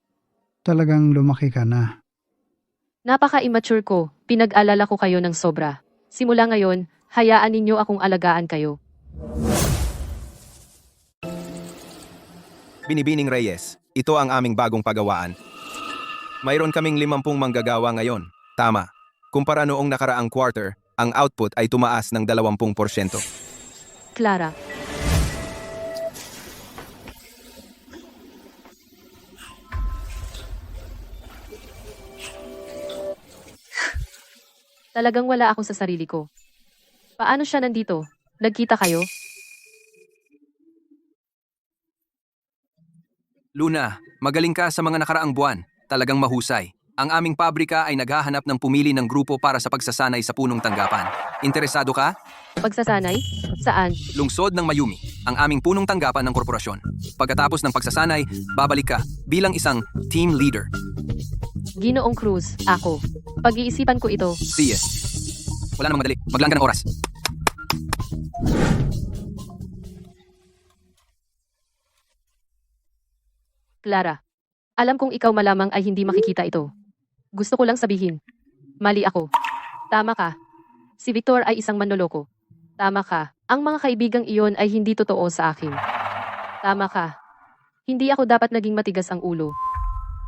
talagang lumaki ka na. Napaka-immature ko, pinag-alala ko kayo ng sobra. Simula ngayon, hayaan ninyo akong alagaan kayo. Binibining Reyes, ito ang aming bagong pagawaan. Mayroon kaming 50 manggagawa ngayon. Tama. Kumpara noong nakaraang quarter, ang output ay tumaas ng 20%. Clara. Talagang wala ako sa sarili ko. Paano siya nandito? Nagkita kayo? Luna, magaling ka sa mga nakaraang buwan. Talagang mahusay. Ang aming pabrika ay naghahanap ng pumili ng grupo para sa pagsasanay sa punong tanggapan. Interesado ka? Pagsasanay? Saan? Lungsod ng Mayumi, ang aming punong tanggapan ng korporasyon. Pagkatapos ng pagsasanay, babalik ka bilang isang team leader. Ginoong Cruz, ako. Pag-iisipan ko ito. Sige. Wala namang madali. Maglaan ka ng oras. Clara. Alam kong ikaw malamang ay hindi makikita ito. Gusto ko lang sabihin. Mali ako. Tama ka. Si Victor ay isang manloloko. Tama ka. Ang mga kaibigang iyon ay hindi totoo sa akin. Tama ka. Hindi ako dapat naging matigas ang ulo.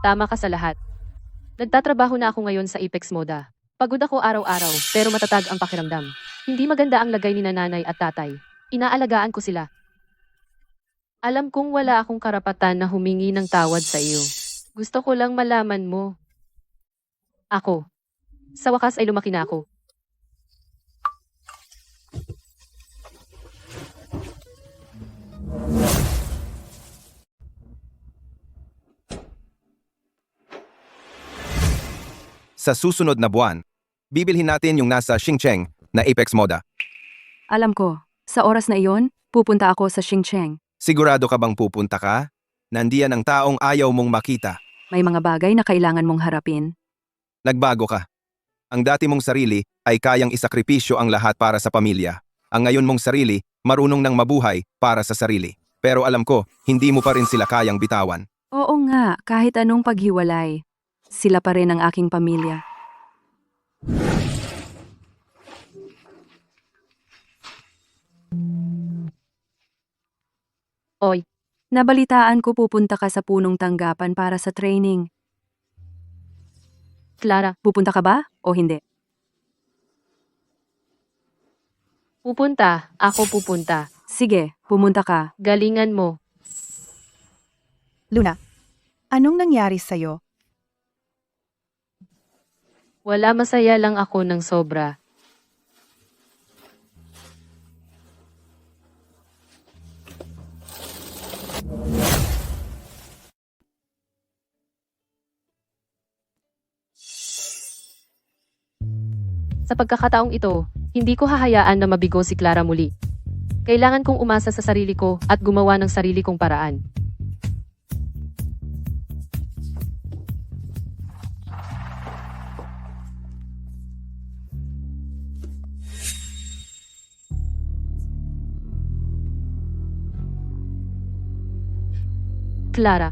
Tama ka sa lahat. Nagtatrabaho na ako ngayon sa Apex Moda. Pagod ako araw-araw, pero matatag ang pakiramdam. Hindi maganda ang lagay ni nanay at tatay. Inaalagaan ko sila. Alam kong wala akong karapatan na humingi ng tawad sa iyo. Gusto ko lang malaman mo. Ako. Sa wakas ay lumaki na ako. Sa susunod na buwan, bibilhin natin yung nasa Xingcheng na Apex Moda. Alam ko, sa oras na iyon, pupunta ako sa Xingcheng. Sigurado ka bang pupunta ka? Nandiyan ang taong ayaw mong makita. May mga bagay na kailangan mong harapin. Nagbago ka. Ang dati mong sarili ay kayang isakripisyo ang lahat para sa pamilya. Ang ngayon mong sarili, marunong nang mabuhay para sa sarili. Pero alam ko, hindi mo pa rin sila kayang bitawan. Oo nga, kahit anong paghiwalay. Sila pa rin ang aking pamilya. Oy, Nabalitaan ko pupunta ka sa punong tanggapan para sa training. Clara, Pupunta ka ba o hindi? pupunta. Ako pupunta. Sige, pumunta ka. Galingan mo. Luna, anong nangyari sa'yo? Wala, masaya lang ako ng sobra. Sa pagkakataong ito, hindi ko hahayaan na mabigo si Clara muli. Kailangan kong umasa sa sarili ko at gumawa ng sarili kong paraan. Clara.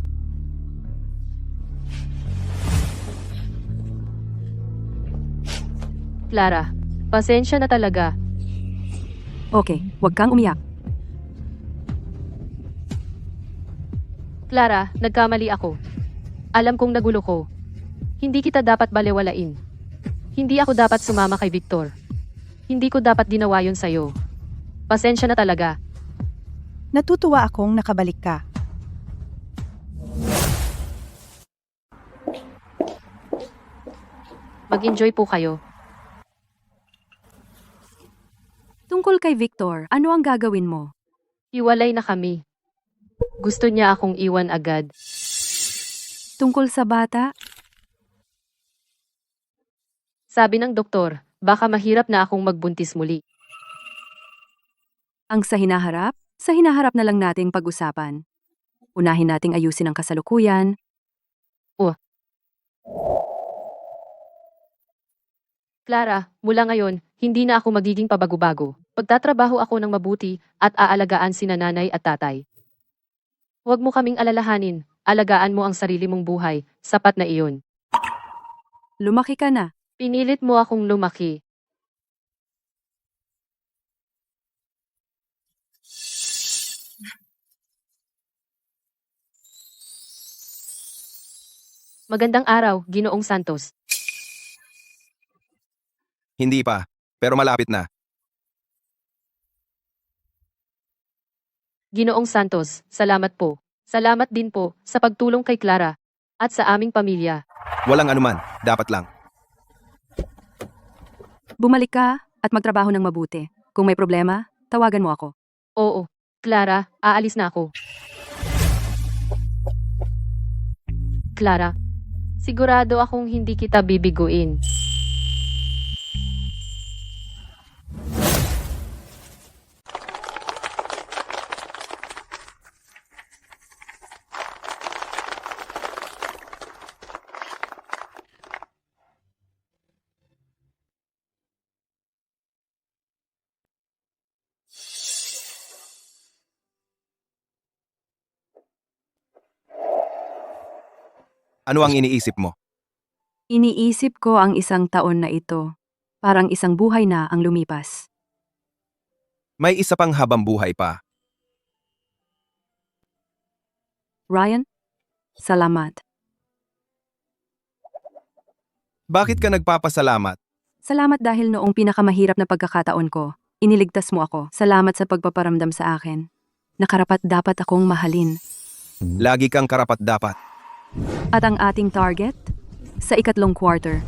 Clara, pasensya na talaga. Okay, huwag kang umiyak. Clara, nagkamali ako. Alam kong nagulo ko. Hindi kita dapat balewalain. Hindi ako dapat sumama kay Victor. Hindi ko dapat ginawa yun sa'yo. Pasensya na talaga. Natutuwa akong nakabalik ka. Mag-enjoy po kayo. Tungkol kay Victor, ano ang gagawin mo? Hiwalay na kami. Gusto niya akong iwan agad. Tungkol sa bata, Sabi ng doktor, baka mahirap na akong magbuntis muli. ang sa hinaharap na lang nating pag-usapan. Unahin nating ayusin ang kasalukuyan. Clara, mula ngayon, hindi na ako magiging pabago-bago. Pagtatrabaho ako ng mabuti at aalagaan sina nanay at tatay. Huwag mo kaming alalahanin, alagaan mo ang sarili mong buhay, sapat na iyon. Lumaki ka na. Pinilit mo akong lumaki. Magandang araw, Ginoong Santos. Hindi pa, pero malapit na. Ginoong Santos, salamat po. Salamat din po sa pagtulong kay Clara at sa aming pamilya. Walang anuman, dapat lang. Bumalik ka at magtrabaho ng mabuti. Kung may problema, tawagan mo ako. Oo, Clara, aalis na ako. Clara, sigurado akong hindi kita bibiguin. Ano ang iniisip mo? Iniisip ko ang isang taon na ito. Parang isang buhay na ang lumipas. May isa pang habang buhay pa. Ryan, salamat. Bakit ka nagpapasalamat? Salamat dahil noong pinakamahirap na pagkakataon ko, iniligtas mo ako. Salamat sa pagpaparamdam sa akin. Nakarapat dapat akong mahalin. Lagi kang karapat-dapat. At ang ating target? Sa ikatlong quarter,